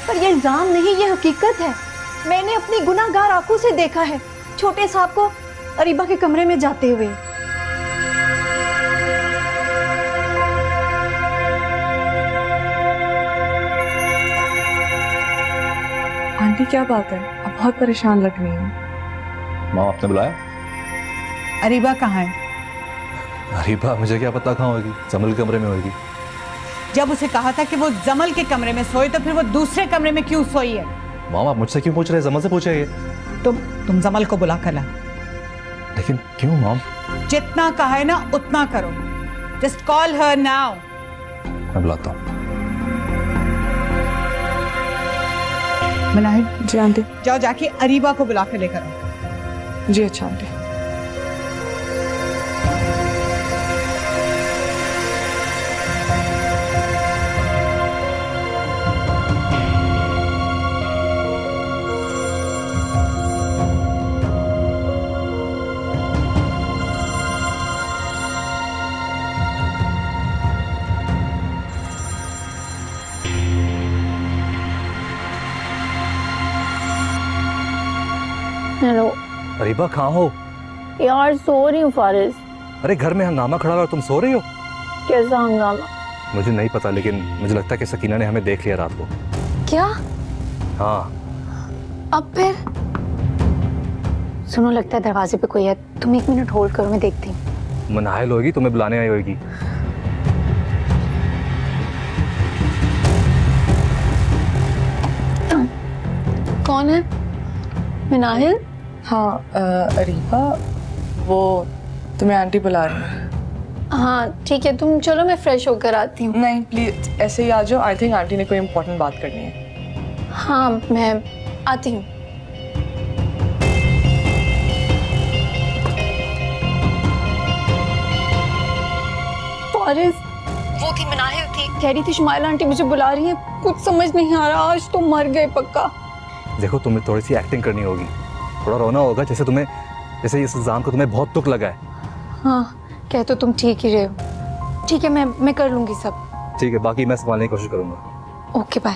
पर ये इल्जाम नहीं, ये हकीकत है। मैंने अपनी गुनाहगार आंखों से देखा है छोटे साहब को अरीबा के कमरे में जाते हुए। आंटी क्या बात है, आप बहुत परेशान लग रही हैं। माँ आपने बुलाया? अरीबा कहाँ है? अरीबा मुझे क्या पता कहाँ होगी, जमल के कमरे में होगी। जब उसे कहा था कि वो जमल के कमरे में सोए, तो फिर वो दूसरे कमरे में क्यों सोई है? माम आप मुझसे क्यों पूछ रहे हैं? जमल से पूछे ये। तुम जमल को बुला कर ला। लेकिन क्यों माम? जितना कहा है ना उतना करो। Just call her now. मैं बुलाता हूँ। मनाहिद जी आंटी। जाओ जाके अरीबा को बुला कर लेकर आओ। जी अच्छा आंटी। हेलो अरीबा कहाँ हो? यार, सो रही हूँ फारिस। अरे घर में हंगामा खड़ा हुआ और तुम सो रही हो? कैसा हंगामा? मुझे नहीं पता, लेकिन मुझे लगता है कि सकीना ने हमें देख लिया रात को। क्या? हाँ। अब फिर? सुनो, लगता है दरवाजे पे कोई है। तुम 1 मिनट होल्ड करो, मैं देखती हूँ। मनाहिल होगी, तुम्हें बुलाने आई होगी। कौन है? मनाहिल? हाँ अरीबा, वो तुम्हें आंटी बुला रही है। हाँ ठीक है, तुम चलो, मैं फ्रेश होकर आती हूँ। नहीं प्लीज ऐसे ही आ जाओ, आई थिंक आंटी ने कोई इम्पोर्टेंट बात करनी है। हाँ मैं आती हूँ। फारिस, वो थी मनाहिल थी, कह रही थी शुमाइला आंटी मुझे बुला रही है। कुछ समझ नहीं आ रहा, आज तो मर गए पक्का। देखो तुम्हें थोड़ी सी एक्टिंग करनी होगी, थोड़ा रोना होगा, जैसे जैसे इस इल्जाम को तुम्हें बहुत दुख लगा है। हाँ कह तो तुम ठीक ही रहे हो। ठीक है, मैं कर लूंगी सब। ठीक है, बाकी मैं संभालने की कोशिश करूंगा। Okay bye.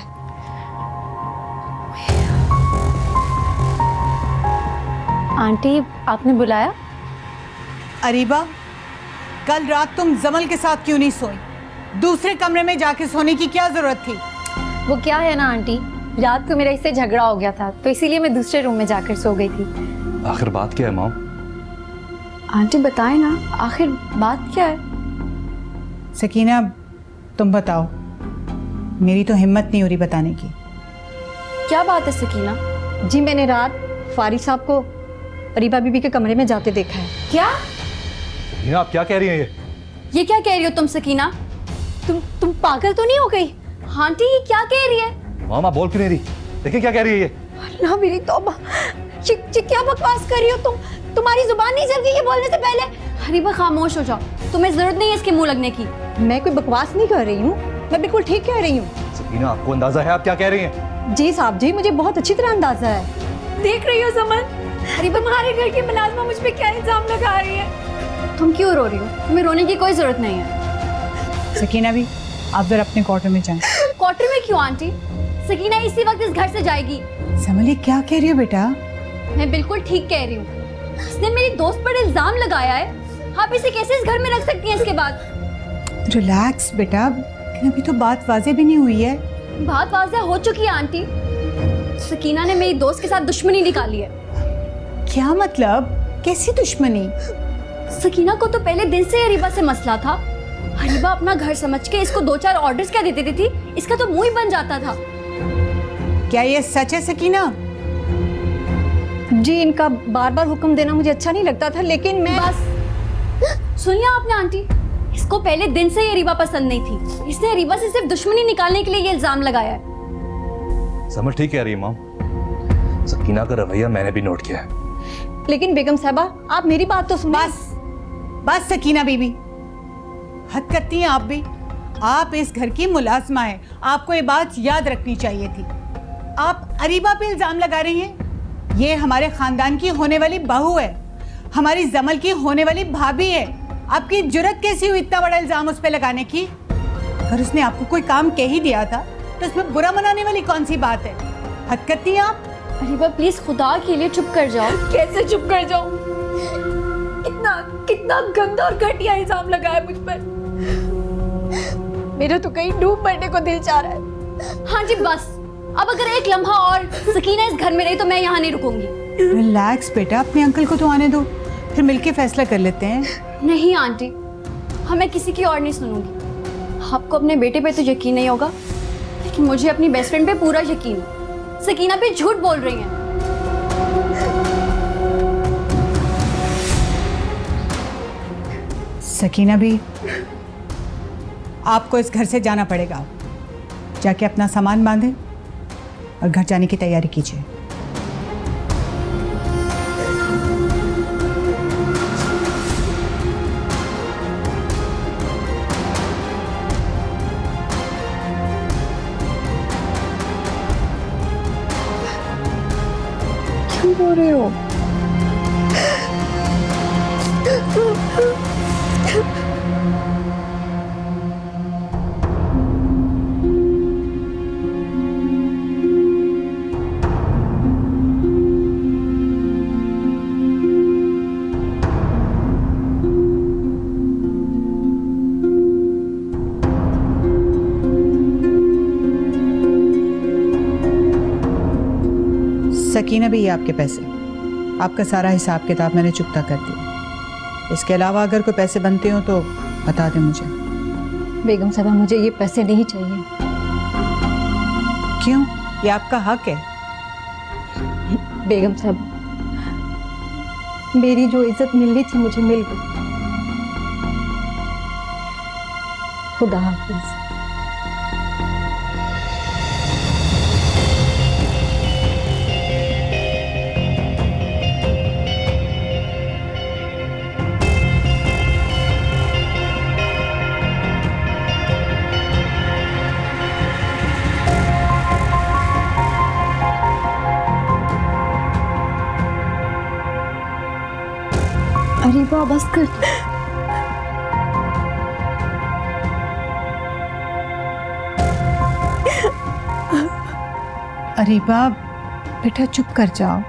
आंटी आपने बुलाया? अरीबा, कल रात तुम जमल के साथ क्यों नहीं सोई? दूसरे कमरे में जाके सोने की क्या जरूरत थी? वो क्या है ना आंटी, रात को मेरा इससे झगड़ा हो गया था, तो इसीलिए मैं दूसरे रूम में जाकर सो गई थी। आखिर बात क्या है माम? आंटी बताए ना, आखिर बात क्या है? सकीना तुम बताओ, मेरी तो हिम्मत नहीं हो रही बताने की। क्या बात है सकीना? जी मैंने रात फारिस साहब को अरीबा बीबी के कमरे में जाते देखा है। क्या? सकीना आप क्या कह रही हैं? ये क्या कह रही हो तुम सकीना? तुम पागल तो नहीं हो गई? आंटी ये क्या कह रही है? मामा बोल क्यों नहीं रही? देखिए क्या कह रही है ये। अल्लाह मेरी तौबा, ये क्या बकवास कर रही हो तुम? तुम्हारी जुबान नहीं चल गई ये बोलने से पहले? अरीबा खामोश हो जाओ, तुम्हें जरूरत नहीं है इसके मुंह लगने की। मैं कोई बकवास नहीं कर रही हूँ, मैं बिल्कुल ठीक कह रही हूँ। सकीना, आपको अंदाजा है आप क्या कह रही हैं? जी साहब जी, मुझे बहुत अच्छी तरह अंदाजा है। देख रही हो समन, अरे तुम्हारे घर की मुलाजमा मुझ पे क्या इल्जाम लगा रही है। तुम क्यों रो रही हो? तुम्हें रोने की कोई जरूरत नहीं है। सकीना भी, आप जरा अपने क्वार्टर में जाएं। क्वार्टर में क्यों आंटी? सकीना इसी वक्त इस घर से जाएगी। समझिए क्या कह रही हो बेटा? मैं बिल्कुल ठीक कह रही हूँ। उसने मेरी दोस्त पर इल्जाम लगाया है, आप इसे कैसे इस घर में रख सकती हैं इसके बाद? रिलैक्स बेटा, लेकिन अभी तो बात वाजे भी नहीं हुई है। बात वाज़ेह हो चुकी है आंटी। सकीना ने मेरी दोस्त के साथ दुश्मनी निकाली है। क्या मतलब? कैसी दुश्मनी? सकीना को तो पहले दिन से अरीबा से मसला था। अरीबा अपना घर समझ के इसको 2-4 ऑर्डर्स क्या देती थी, इसका तो मुंह ही बन जाता था। क्या ये सच है सकीना? जी, इनका बार बार हुक्म देना मुझे अच्छा नहीं लगता था, लेकिन मैं बस सुन लिया आपने आंटी? इसको पहले दिन से ही अरीबा पसंद नहीं थी। इसने अरीबा से सिर्फ दुश्मनी निकालने के लिए ये इल्जाम लगाया है। समझ ठीक कह रही है माम, सकीना का रवैया मैंने भी नोट किया है। लेकिन बेगम साहबा, आप मेरी बात तो सुनिए। बस सकीना बीबी, हद करती हैं आप भी। आप इस घर की मुलाजमा है, आपको ये बात याद रखनी चाहिए थी। आप अरीबा पे इल्जाम लगा रही हैं। ये हमारे खानदान की होने वाली बहू है, हमारी जमल की होने वाली भाभी है। आपकी जुर्रत कैसी हुई इतना बड़ा इल्जाम उस पे लगाने की? अगर उसने आपको कोई काम कह ही दिया था तो उसमें बुरा मनाने वाली कौन सी बात है? हद करती हैं आप। अरीबा प्लीज खुदा के लिए चुप कर जाओ। कैसे चुप कर जाऊं? कितना गंदा और घटिया इल्जाम लगा है मुझ पर। मेरा तो कहीं डूब मरने को दिल चाह रहा है। हाँ जी बस, अब अगर एक लम्हा और सकीना इस घर में रही तो मैं यहाँ नहीं रुकूंगी। रिलैक्स बेटा, अपने अंकल को तो आने दो, फिर मिलके फैसला कर लेते हैं। नहीं आंटी, हमें किसी की और नहीं सुनूंगी। आपको अपने बेटे पे तो यकीन नहीं होगा, लेकिन मुझे अपनी बेस्ट फ्रेंड पे पूरा यकीन है। सकीना भी झूठ बोल रही हैं। सकीना भी, आपको इस घर से जाना पड़ेगा। जाके अपना सामान बांधें और घर जाने की तैयारी कीजिए। क्यों रो रहे हो? सकीना भी, ये आपके पैसे, आपका सारा हिसाब किताब मैंने चुकता कर दिया। इसके अलावा अगर कोई पैसे बनते हो तो बता दें मुझे। बेगम साहबा, मुझे ये पैसे नहीं चाहिए। क्यों? ये आपका हक है। बेगम साहब, मेरी जो इज्जत मिलनी थी मुझे मिल गई। खुदा हाफिज। अरीबा बस कर। अरीबा बेटा, चुप कर जाओ।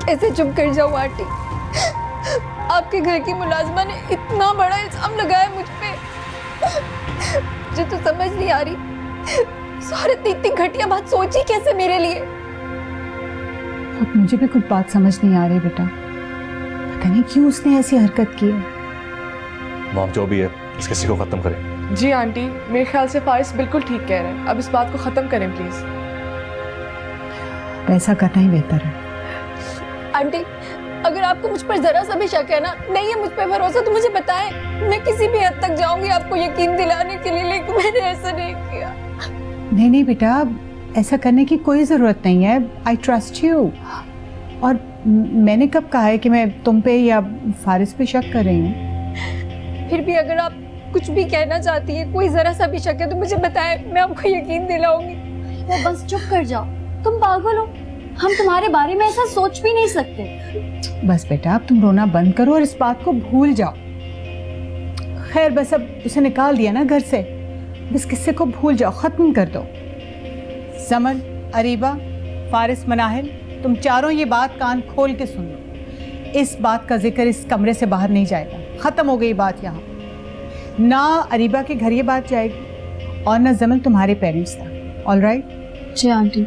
कैसे चुप कर जाऊं आंटी? आपके घर की मुलाजमा ने इतना बड़ा इल्जाम लगाया मुझ पे। मुझे तो समझ नहीं आ रही औरत ने इतनी घटिया बात सोची कैसे मेरे लिए। अब मुझे भी कुछ बात समझ नहीं आ रही बेटा, पता नहीं क्यों उसने ऐसी हरकत की है। मॉम जो भी है इस किसी को खत्म करें। जी आंटी, मेरे ख्याल से फारिस बिल्कुल ठीक कह रहे हैं। अब इस बात को खत्म करें प्लीज। ऐसा करना ही बेहतर है। आंटी, अगर आपको मुझ पर जरा सा भी शक है ना, नहीं है मुझ पर भरोसा, तो मुझे बताएं। मैं किसी भी हद तक जाऊंगी आपको यकीन दिलाने के लिए, लेकिन मैंने ऐसा नहीं किया। नहीं बेटा, ऐसा करने की कोई जरूरत नहीं है। I trust you. और मैंने कब कहा है कि मैं तुम पे या फारिस पे शक कर रही हूँ? फिर भी अगर आप कुछ भी कहना चाहती है, कोई जरा सा भी शक है तो मुझे बताए, मैं आपको यकीन दिलाऊंगी। वो बस चुप कर जाओ, तुम पागल हो, हम तुम्हारे बारे में ऐसा सोच भी नहीं सकते। बस बेटा अब तुम रोना बंद करो और इस बात को भूल जाओ। खैर बस अब उसे निकाल दिया ना घर से, बस किस्से को भूल जाओ, खत्म कर दो। समल, अरीबा, फारिस, मनाहिल, तुम चारों ये बात कान खोल के सुन लो। इस बात का जिक्र इस कमरे से बाहर नहीं जाएगा, खत्म हो गई बात। यहाँ ना अरीबा के घर ये बात जाएगी और ना जमल तुम्हारे पेरेंट्स तक। All right? जी आंटी।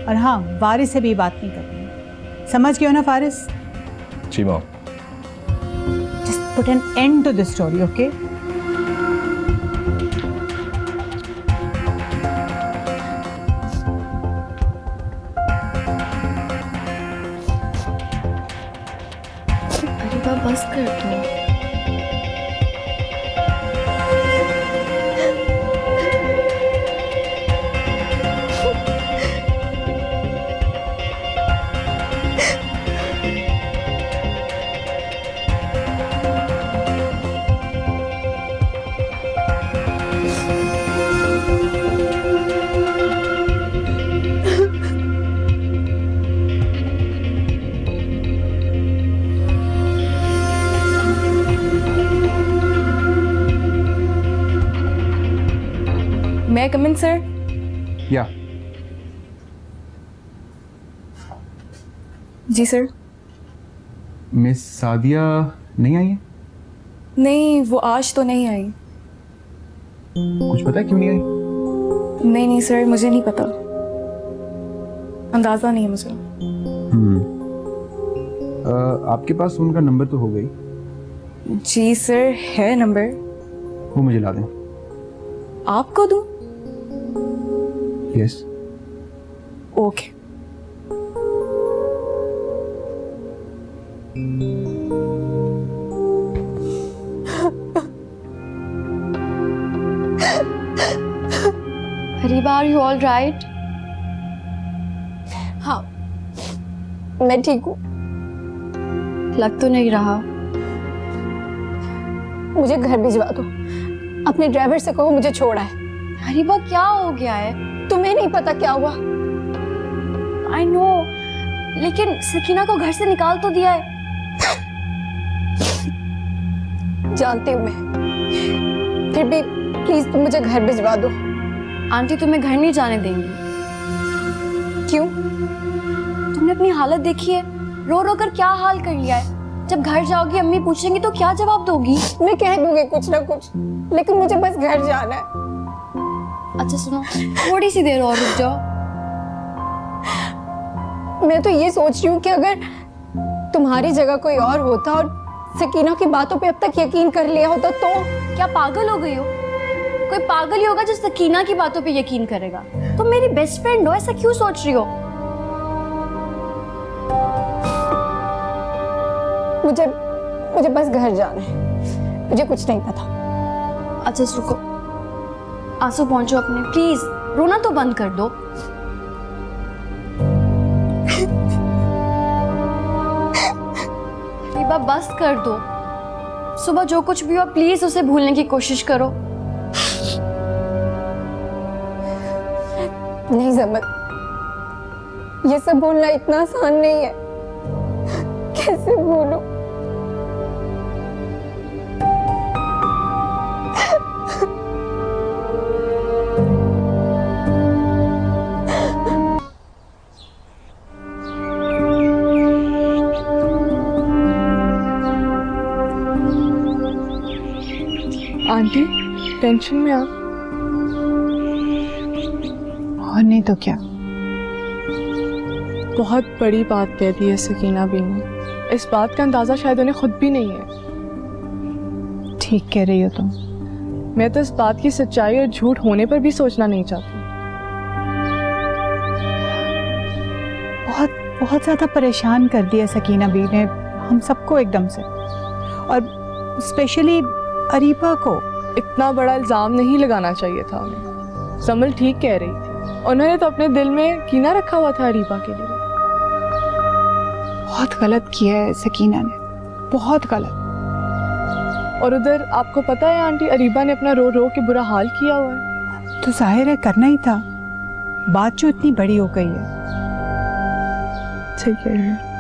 और हाँ, वारिस से भी बात नहीं करनी, समझ गए हो ना फारिस? जी mom. Just put an end to this story, okay? Areeba बस कर दो। मैं कम इन सर? या जी सर। मिस सादिया नहीं आई है? नहीं, वो आज तो नहीं आई। कुछ पता है क्यों नहीं आई? नहीं सर, मुझे नहीं पता, अंदाजा नहीं है मुझे। आपके पास उनका नंबर तो हो गई? जी सर, है नंबर। वो मुझे ला दें। आपको दूं? Yes. Okay. Ariba, are you all right? हाँ, मैं ठीक हूँ। लग तो नहीं रहा। मुझे घर भिजवा दो, अपने ड्राइवर से कहो मुझे छोड़ा है। अरीबा क्या हो गया है? तुम्हें नहीं पता क्या हुआ? आई नो, लेकिन सकीना को घर से निकाल तो दिया है। जानती हूँ मैं, फिर भी प्लीज तुम मुझे घर भिजवा दो। आंटी तुम्हें घर नहीं जाने देंगी। क्यों? तुमने अपनी हालत देखी है, रो रो कर क्या हाल कर लिया है। जब घर जाओगी अम्मी पूछेंगी तो क्या जवाब दोगी? मैं कह दूंगी कुछ ना कुछ, लेकिन मुझे बस घर जाना है। अच्छा सुनो, थोड़ी सी देर और रुक जाओ। मैं तो ये सोच रही हूँ कि अगर तुम्हारी जगह कोई और होता और सकीना की बातों पे अब तक यकीन कर लिया होता तो। क्या पागल हो गई हो? कोई पागल ही होगा जो सकीना की बातों पे यकीन करेगा। तुम मेरी बेस्ट फ्रेंड हो, ऐसा क्यों सोच रही हो? मुझे बस घर जाना है, मुझे कुछ नहीं पता। अच्छा रुको, आंसू पहुंचो अपने, प्लीज रोना तो बंद कर दो। अरीबा बस कर दो, सुबह जो कुछ भी हो प्लीज उसे भूलने की कोशिश करो। नहीं जमल, ये सब बोलना इतना आसान नहीं है। कैसे भूलूं? आंटी टेंशन में आप? और नहीं तो क्या। बहुत बड़ी बात कह दी है सकीना भी ने। इस बात का अंदाजा शायद उन्हें खुद भी नहीं है। ठीक कह रही हो तुम। मैं तो इस बात की सच्चाई और झूठ होने पर भी सोचना नहीं चाहती। बहुत बहुत ज्यादा परेशान कर दिया सकीना बी ने हम सबको एकदम से, और स्पेशली अरीबा को। इतना बड़ा इल्जाम नहीं लगाना चाहिए था उन्हें। समल ठीक कह रही थी, उन्होंने तो अपने दिल में कीना रखा हुआ था अरीबा के लिए। बहुत गलत किया है सकीना ने, बहुत गलत। और उधर आपको पता है आंटी, अरीबा ने अपना रो रो के बुरा हाल किया हुआ है। तो जाहिर है करना ही था, बात जो इतनी बड़ी हो गई है। ठीक है।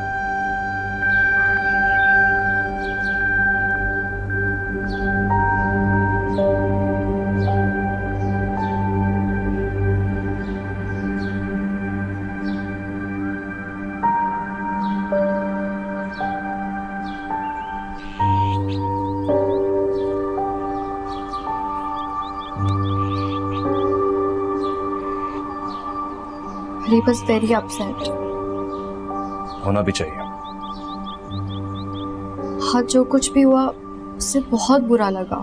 अरीबा's very upset. होना भी चाहिए। हाँ, जो कुछ भी हुआ उससे बहुत बुरा लगा।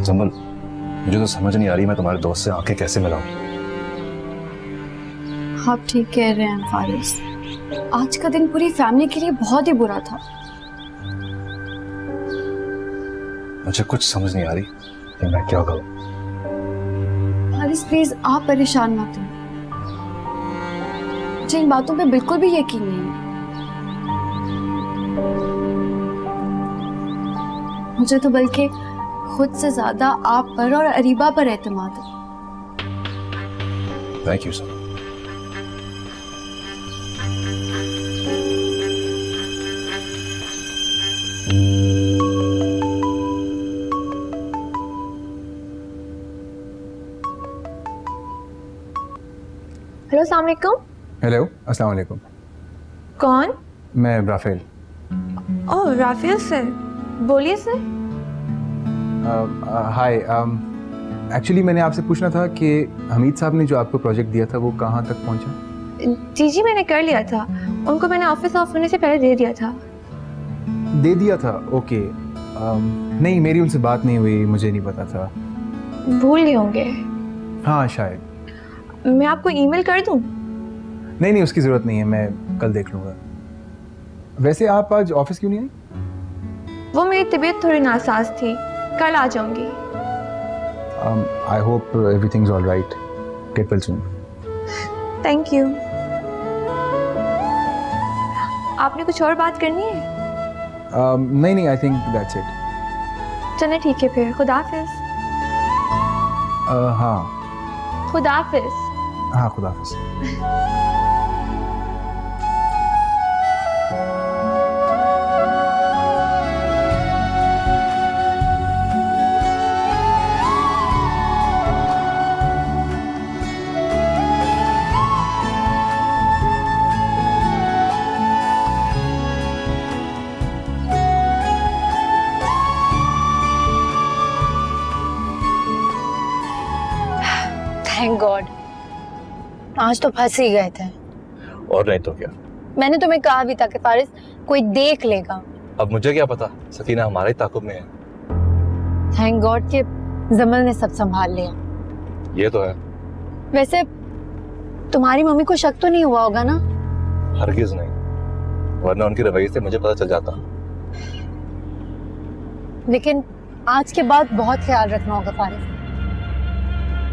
जमल, मुझे तो समझ नहीं आ रही मैं तुम्हारे दोस्त से आंखें कैसे मिलाऊं। आप ठीक कह रहे हैं फारिस, आज का दिन पूरी फैमिली के लिए बहुत ही बुरा था। मुझे कुछ समझ नहीं आ रही कि मैं क्या करूं। फारिस प्लीज आप परेशान मत हो, मुझे इन बातों पे बिल्कुल भी यकीन नहीं है। मुझे तो बल्कि खुद से ज्यादा आप पर और अरीबा पर एतमाद है। Thank you sir. हेलो, अस्सलाम वालेकुम। हेलो, अस्सलाम वालेकुम। कौन? मैं राफेल। ओह, राफेल सर, बोलिए सर। हाय, एक्चुअली मैंने आपसे पूछना था कि हमीद साहब ने जो आपको प्रोजेक्ट दिया था वो कहाँ तक पहुँचा? जी मैंने कर लिया था, उनको मैंने ऑफिस ऑफ होने से पहले दे दिया था। दे दिया था? ओके। नहीं, मेरी उनसे बात नहीं हुई, मुझे नहीं पता था। भूल गए होंगे। हाँ शायद। मैं आपको ईमेल कर दूं? नहीं, उसकी ज़रूरत नहीं है, मैं कल देख लूँगा। वैसे आप आज ऑफिस क्यों नहीं आई? वो मेरी तबीयत थोड़ी नासाज थी, कल आ जाऊंगी। I hope everything is all right. Get well soon. Thank you. आपने कुछ और बात करनी है? नहीं, आई थिंक दैट्स इट। चलिए ठीक है फिर, खुदाफिज। हाँ खुदाफिज। हाँ, खुदाफिज। थैंक गॉड, आज तो फंस ही गए थे। और नहीं तो क्या। मैंने तुम्हें कहा भी था कि फारिस कोई देख लेगा। अब मुझे क्या पता, सकीना हमारे ताकुब में है। थैंक गॉड कि जमल ने सब संभाल लिया। ये तो है। वैसे तुम्हारी मम्मी को शक तो नहीं हुआ होगा ना? हरगिज नहीं, वरना उनके रवैये से मुझे पता चल जाता। लेकिन आज के बाद बहुत ख्याल रखना होगा फारिस।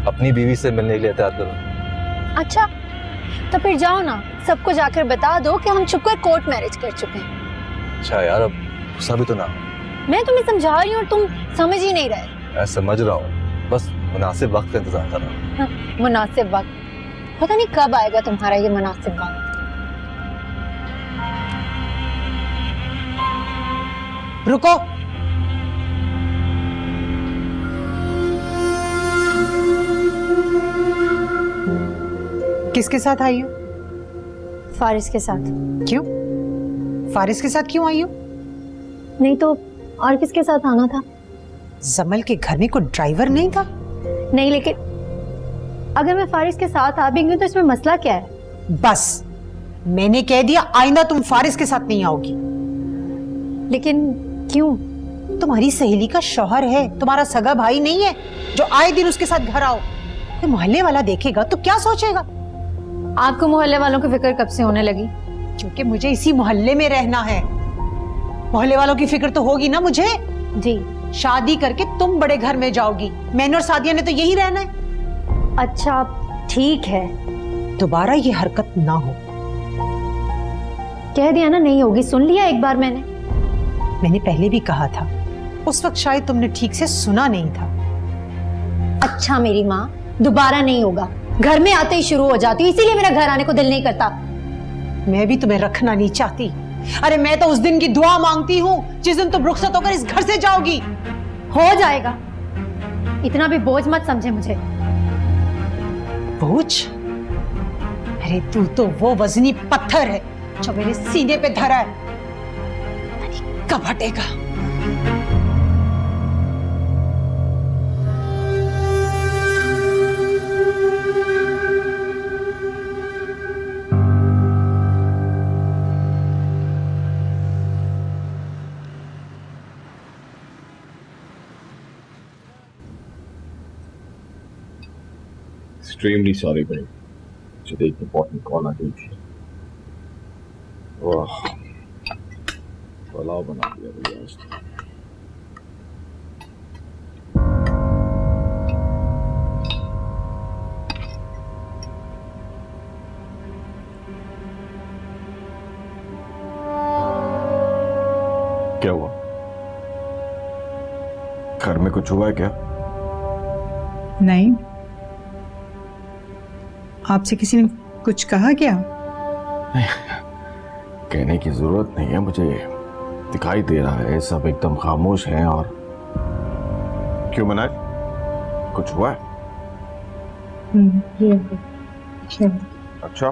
अपनी बीवी से मिलने के लिए एहतियात करो। अच्छा, तो फिर जाओ ना, सबको जाकर बता दो कि हम छुपकर कोर्ट मैरिज कर चुके हैं। अच्छा यार, अब गुस्सा भी तो ना। मैं तुम्हें समझा रही हूँ और तुम समझ ही नहीं रहे। मैं समझ रहा हूँ, बस मुनासिब वक्त का इंतजार कर रहा हूँ। हाँ, मुनासिब वक्त पता नहीं कब आएगा तुम्हारा ये मुनासिब वक्त। रुको, किसके साथ आई हो? फारिस के साथ। क्यों? फारिस के साथ क्यों आई हो? नहीं तो और किसके साथ आना था? जमल के घर में कोई ड्राइवर नहीं था? नहीं, लेकिन अगर मैं फारिस के साथ आ भी गई तो इसमें मसला क्या है? बस मैंने कह दिया, आइंदा तुम फारिस के साथ नहीं आओगी। लेकिन क्यों? तुम्हारी सहेली का शौहर है, तुम्हारा सगा भाई नहीं है जो आए दिन उसके साथ घर आओ। कोई मोहल्ले वाला देखेगा तो क्या सोचेगा? आपको मोहल्ले वालों की फिक्र कब से होने लगी? क्योंकि मुझे इसी मोहल्ले में रहना है। मोहल्ले वालों की फिक्र तो होगी ना मुझे। जी। शादी करके तुम बड़े घर में जाओगी, मैंने और सादिया ने तो यही रहना है। अच्छा ठीक है, दोबारा ये हरकत ना हो। कह दिया ना, नहीं होगी। सुन लिया एक बार मैंने। मैंने पहले भी कहा था, उस वक्त शायद तुमने ठीक से सुना नहीं था। अच्छा मेरी माँ, दोबारा नहीं होगा। घर में आते ही शुरू हो जाती, इसीलिए मेरा घर आने को दिल नहीं करता। मैं भी तुम्हें रखना नहीं चाहती। अरे मैं तो उस दिन की दुआ मांगती हूँ जिस दिन तुम रुखसत होकर इस घर से जाओगी। हो जाएगा, इतना भी बोझ मत समझे मुझे। बोझ? अरे तू तो वो वजनी पत्थर है जो मेरे सीने पे धरा है, कब हटेगा? Extremely sorry, babe. मुझे एक इम्पोर्टेंट कॉल आ गई थी। वाह, पुलाव बना दिया भैया आज तो। क्या हुआ? घर में कुछ हुआ है क्या? नहीं, आपसे किसी ने कुछ कहा क्या? कहने की जरूरत नहीं है, मुझे दिखाई दे रहा है सब एकदम खामोश हैं। और क्यों मनाए, कुछ हुआ है? अच्छा,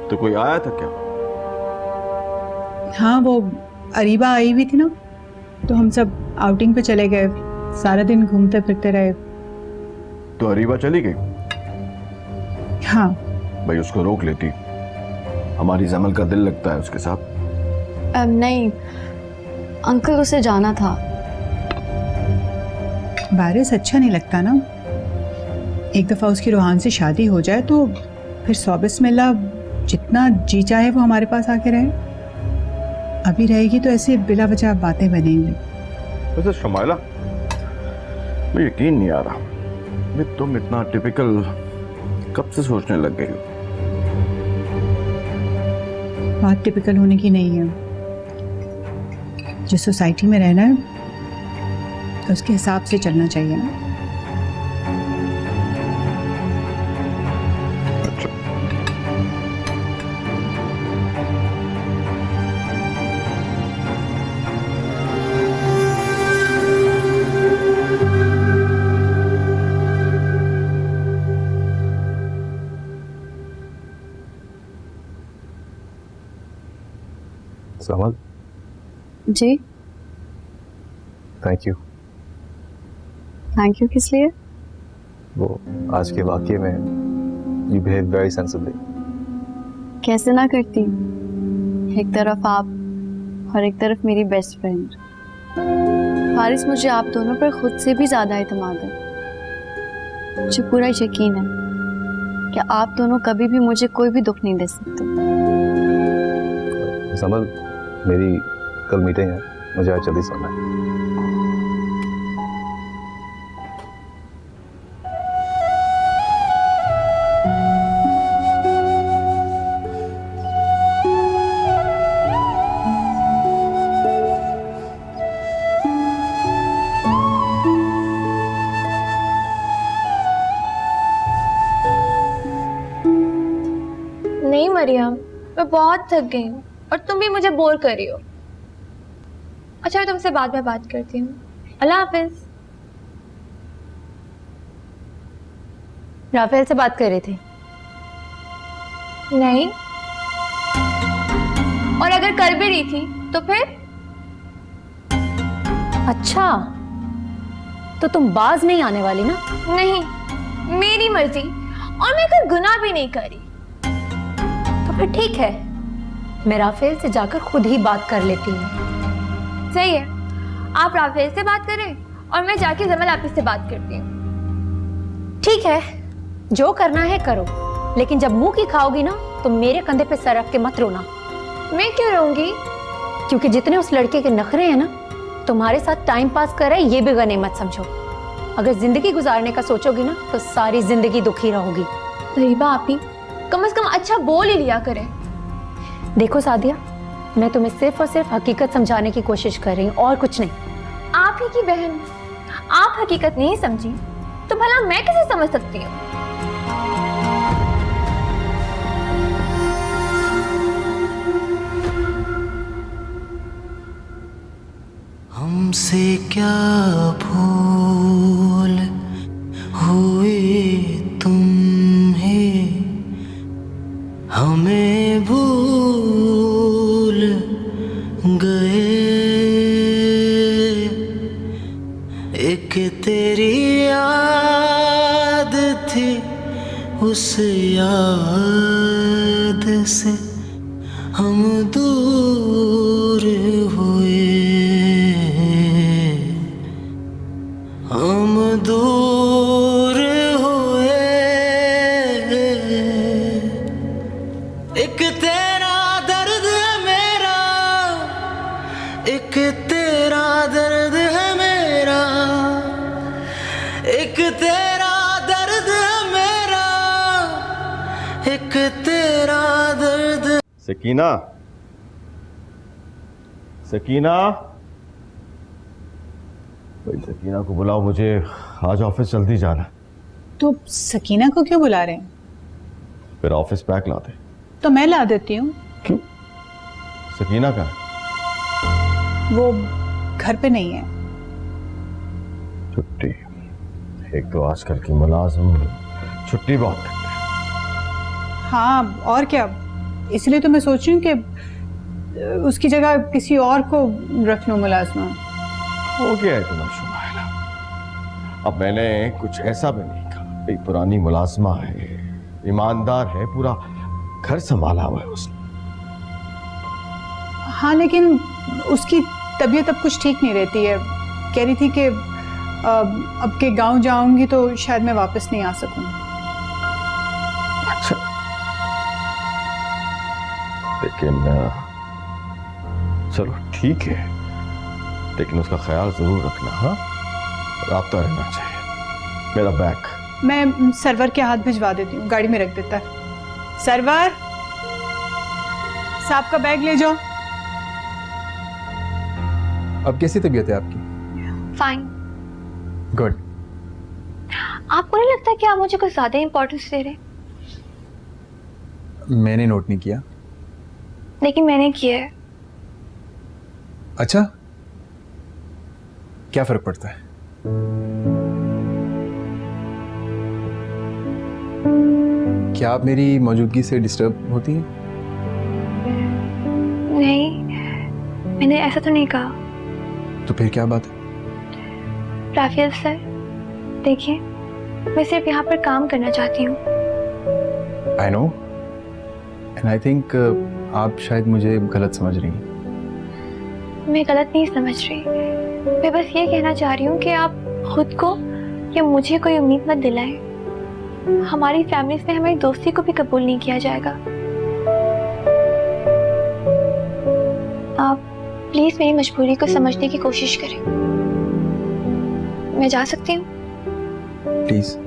तो कोई आया था क्या? हाँ, वो अरीबा आई हुई थी ना, तो हम सब आउटिंग पे चले गए, सारा दिन घूमते फिरते रहे। तो अरीबा चली गई? हाँ। भाई उसको रोक लेती, हमारी जमल का दिल लगता है उसके साथ। नहीं अंकल, उसे जाना था। बारिश अच्छा नहीं लगता ना। एक दफा उसकी रूहान से शादी हो जाए तो फिर 100 बिस्मिल्लाह जितना जी चाहे वो हमारे पास आके रहे। अभी रहेगी तो ऐसे बिला वजह बातें बनेंगी। वैसे शमाइला, मुझे यकीन नहीं आ रहा, मैं तुम इतना टिपिकल कब से सोचने लग गई हो? बात टिपिकल होने की नहीं है। जिस सोसाइटी में रहना है तो उसके हिसाब से चलना चाहिए ना। समल, जी थैंक यू। थैंक यू किस लिए? वो आज के वाकये में यू बिहेव वेरी सेंसिबली। कैसे ना करती, एक तरफ आप और एक तरफ मेरी बेस्ट फ्रेंड। फारिस, मुझे आप दोनों पर खुद से भी ज्यादा एतमाद है। मुझे पूरा यकीन है कि आप दोनों कभी भी मुझे कोई भी दुख नहीं दे सकते। समल, मेरी कल मीटिंग है, मुझे आज जल्दी सोना है। नहीं मरियम, मैं बहुत थक गई हूँ और तुम भी मुझे बोर कर रही हो। अच्छा, मैं तुमसे बाद में बात करती हूँ। अल्लाह हाफिज। राफेल से बात कर रहे थे? नहीं, और अगर कर भी रही थी तो फिर? अच्छा, तो तुम बाज नहीं आने वाली ना? नहीं, मेरी मर्जी, और मैं कोई गुनाह भी नहीं करी। तो फिर ठीक है, मैं राफेल से जाकर खुद ही बात कर लेती हूँ। सही है, आप राफेल से बात करें और मैं जाके जमल आपस से बात करती हूँ। ठीक है, जो करना है करो, लेकिन जब मुंह की खाओगी ना तो मेरे कंधे पे सर रख के मत रोना। मैं क्यों रहूंगी? क्योंकि जितने उस लड़के के नखरे हैं ना, तुम्हारे साथ टाइम पास कर रहे ये भी गनीमत समझो। अगर जिंदगी गुजारने का सोचोगी ना तो सारी जिंदगी दुखी रहोगी। तरीबा आपी, कम से कम अच्छा बोल ही लिया करें। देखो सादिया, मैं तुम्हें सिर्फ और सिर्फ हकीकत समझाने की कोशिश कर रही हूँ और कुछ नहीं। आप ही की बहन, आप हकीकत नहीं समझी तो भला मैं कैसे समझ सकती हूँ? हमसे क्या भूल हुई तुम्हें, हमें भूल गए। एक तेरी याद थी, उस याद से हम दूर हुए, हम दूर हुए। एक तेरा दर्द है मेरा, एक तेरा दर्द है मेरा, एक तेरा दर्द है मेरा, एक तेरा दर्द। सकीना, सकीना, भाई सकीना को बुलाओ, मुझे आज ऑफिस जल्दी जाना है। तो सकीना को क्यों बुला रहे हैं? फिर ऑफिस बैग ला दे। तो मैं ला देती हूँ। क्यों? सकीना कहाँ है? वो घर पे नहीं है। छुट्टी। एक तो आजकल की मुलाजिम छुट्टी बहुत करते हैं। हाँ और क्या, इसलिए तो मैं सोच रही हूँ कि उसकी जगह किसी और को रख लूँ मुलाजमा। हो गया है तुम्हें शुमाइला। अब मैंने कुछ ऐसा भी नहीं कहा। भाई पुरानी मुलाजमा है, ईमानदार है, पूरा घर संभाला हुआ है उसने। हाँ लेकिन उसकी तबीयत अब कुछ ठीक नहीं रहती है। कह रही थी कि अब के गांव जाऊंगी तो शायद मैं वापस नहीं आ सकूं। अच्छा, लेकिन चलो ठीक है, लेकिन उसका ख्याल जरूर रखना। हाँ, राब्ता रहना चाहिए। मेरा बैग मैं सरवर के हाथ भिजवा देती हूँ, गाड़ी में रख देता है। सरवर, साहब का बैग ले जाओ। अब कैसी तबीयत है आपकी? फाइन। गुड। आपको नहीं लगता कि आप मुझे कुछ ज्यादा इंपॉर्टेंस दे रहे? मैंने नोट नहीं किया। लेकिन मैंने किया है। अच्छा, क्या फर्क पड़ता है? क्या आप मेरी मौजूदगी से डिस्टर्ब होती हैं? नहीं, मैंने ऐसा तो नहीं कहा। तो फिर क्या बात है? राफेल सर, देखिए, मैं सिर्फ यहाँ पर काम करना चाहती हूँ। I know, and I think आप शायद मुझे गलत समझ रही हैं। मैं गलत नहीं समझ रही, मैं बस ये कहना चाह रही हूँ कि आप खुद को या मुझे कोई उम्मीद मत दिलाएं। हमारी फैमिलीज में हमारी दोस्ती को भी कबूल नहीं किया जाएगा। आप प्लीज मेरी मजबूरी को समझने की कोशिश करें। मैं जा सकती हूँ? प्लीज।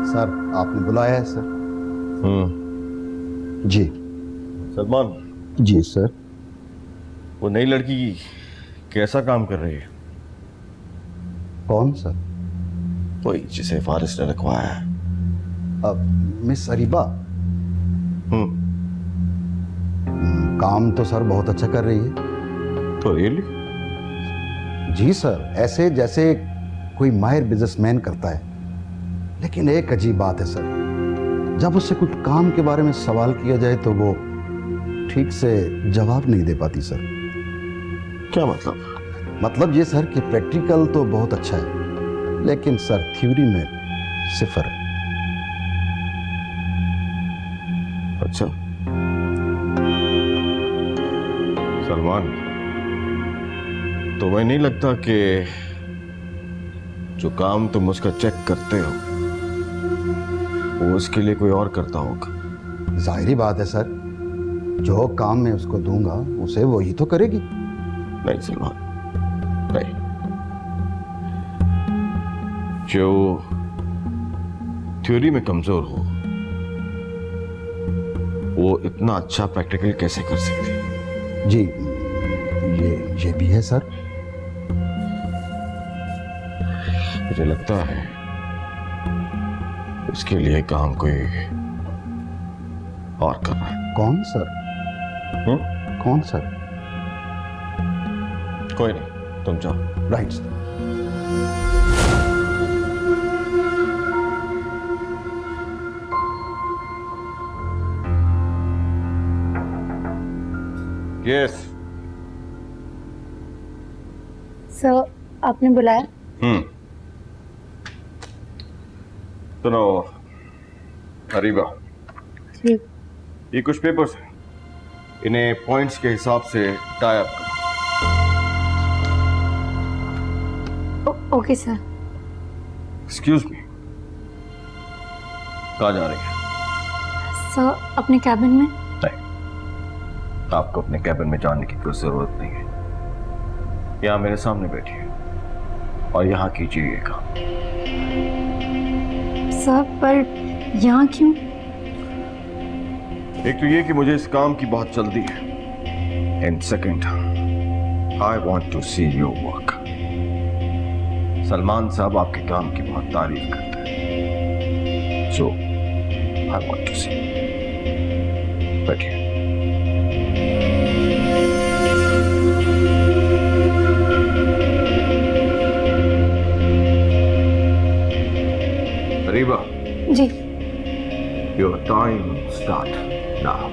सर, आपने बुलाया है सर? जी। सलमान। जी सर। वो नई लड़की कैसा काम कर रही है? कौन सर? वही जिसे फारिस ने रखवाया है। मिस अरीबा काम तो सर बहुत अच्छा कर रही है। तो रियली? जी सर, ऐसे जैसे कोई माहिर बिजनेसमैन करता है। लेकिन एक अजीब बात है सर, जब उससे कुछ काम के बारे में सवाल किया जाए तो वो ठीक से जवाब नहीं दे पाती सर। क्या मतलब? मतलब ये सर कि प्रैक्टिकल तो बहुत अच्छा है, लेकिन सर थ्योरी में सिफर है। अच्छा सलमान, तुम्हें नहीं लगता कि जो काम तुम उसका चेक करते हो वो उसके लिए कोई और करता होगा? जाहिर बात है सर, जो काम मैं उसको दूंगा उसे वो ही तो करेगी। नहीं सलमान, नहीं। जो थ्योरी में कमजोर हो वो इतना अच्छा प्रैक्टिकल कैसे कर सकती है? जी ये भी है सर। मुझे लगता है उसके लिए काम कोई और कर रहा है। कौन सर? कौन सर? कोई नहीं, तुम जाओ। Right sir. यस। सर आपने बुलाया? सुनो अरीबा, ये कुछ पेपर्स हैं, इन्हें पॉइंट्स के हिसाब से टाई अप करो। Okay sir. एक्सक्यूज मी, कहाँ जा रही है? सर अपने कैबिन में। नहीं, आपको अपने कैबिन में जाने की कोई जरूरत नहीं है। यहाँ मेरे सामने बैठिए और यहाँ कीजिए ये काम। सर पर यहाँ क्यों? एक तो ये कि मुझे इस काम की बहुत जल्दी है, and second I want to see your work. Salman साहब आपके काम की बहुत तारीफ करते हैं, सो आई वांट टू सी। बैठिए। अरीबा जी। Your time start now.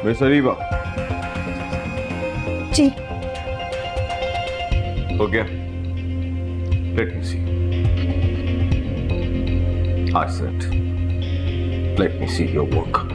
Miss Areeba. जी। हो गया? Let me see. I said let me see your work.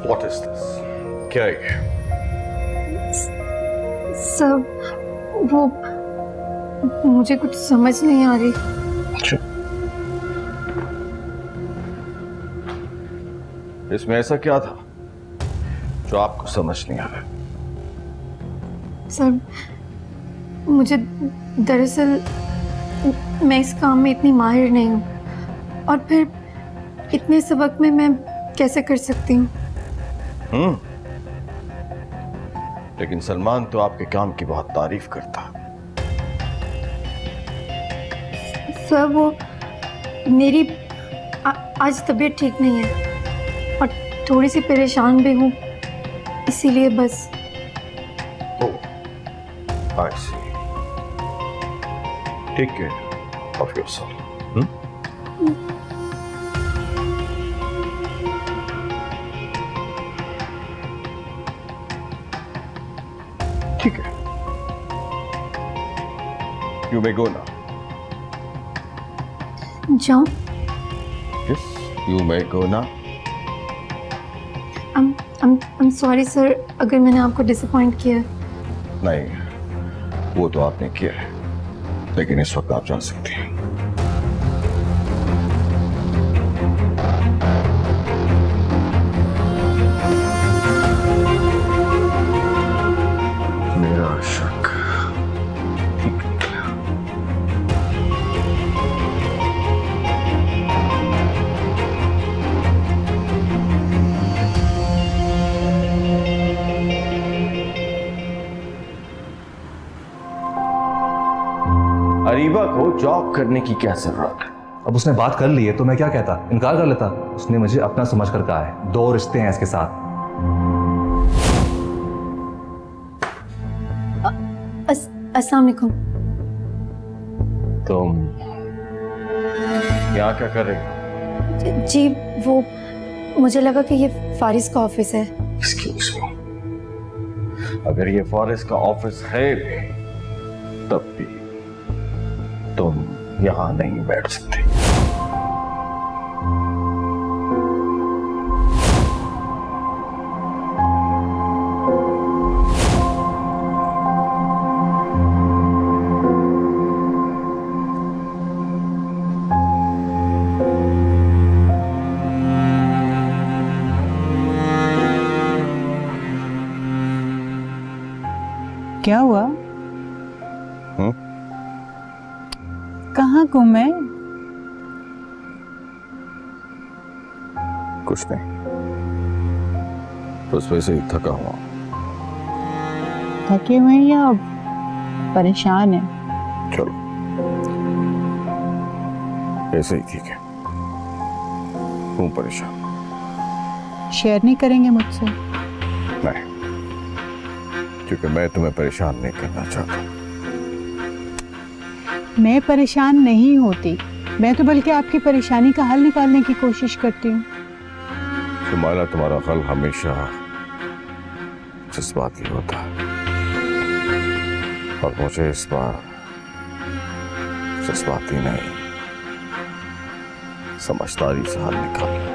What is this? क्या है? सर वो मुझे कुछ समझ नहीं आ रही। अच्छा, इसमें ऐसा क्या था जो आपको समझ नहीं आ रहा? सर मुझे दरअसल मैं इस काम में इतनी माहिर नहीं हूँ, और फिर इतने से वक्त में मैं कैसे कर सकती हूँ? लेकिन सलमान तो आपके काम की बहुत तारीफ करता। सर वो मेरी आज तबीयत ठीक नहीं है, और थोड़ी सी परेशान भी हूँ, इसीलिए बस। I see. Take care of yourself. ठीक है. You may go now. जाऊँ? Yes, you may go now. I'm sorry sir, अगर मैंने आपको डिसअपॉइंट किया। नहीं, वो तो आपने किया है, लेकिन इस वक्त आप जा सकती हैं। मेरा शक ठीक निकला। अरीबा को जॉब करने की क्या जरूरत है? अब उसने बात कर ली है तो मैं क्या कहता, इनकार कर लेता। उसने मुझे अपना समझ कर कहा है, 2 रिश्ते हैं इसके साथ। अस्सलाम वालेकुम। तुम यहाँ क्या कर रही हो? जी वो, मुझे लगा कि ये फारिस का ऑफिस है। एक्सक्यूज मी, अगर ये फॉरेस्ट का ऑफिस है तब भी तुम यहाँ नहीं बैठ सकते। क्या हुआ? कहाँ गुम है? कुछ नहीं, बस वैसे ही थका हुआ। थके हुए हैं या परेशान है? चलो, ऐसे ही ठीक है, हूँ परेशान। शेयर नहीं करेंगे मुझसे? नहीं, क्योंकि मैं तुम्हें परेशान नहीं करना चाहता। मैं परेशान नहीं होती, मैं तो बल्कि आपकी परेशानी का हल निकालने की कोशिश करती हूँ। शुमाइला, तुम्हारा हल हमेशा जज्बाती होता है और मुझे इस बार जज्बाती नहीं, समझदारी से हल निकालना।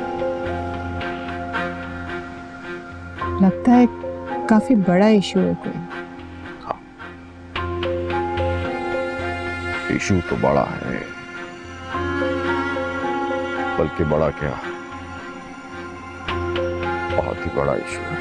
लगता है काफी बड़ा इशू है कोई। इशू तो बड़ा है, बल्कि बड़ा क्या, बहुत ही बड़ा इशू है।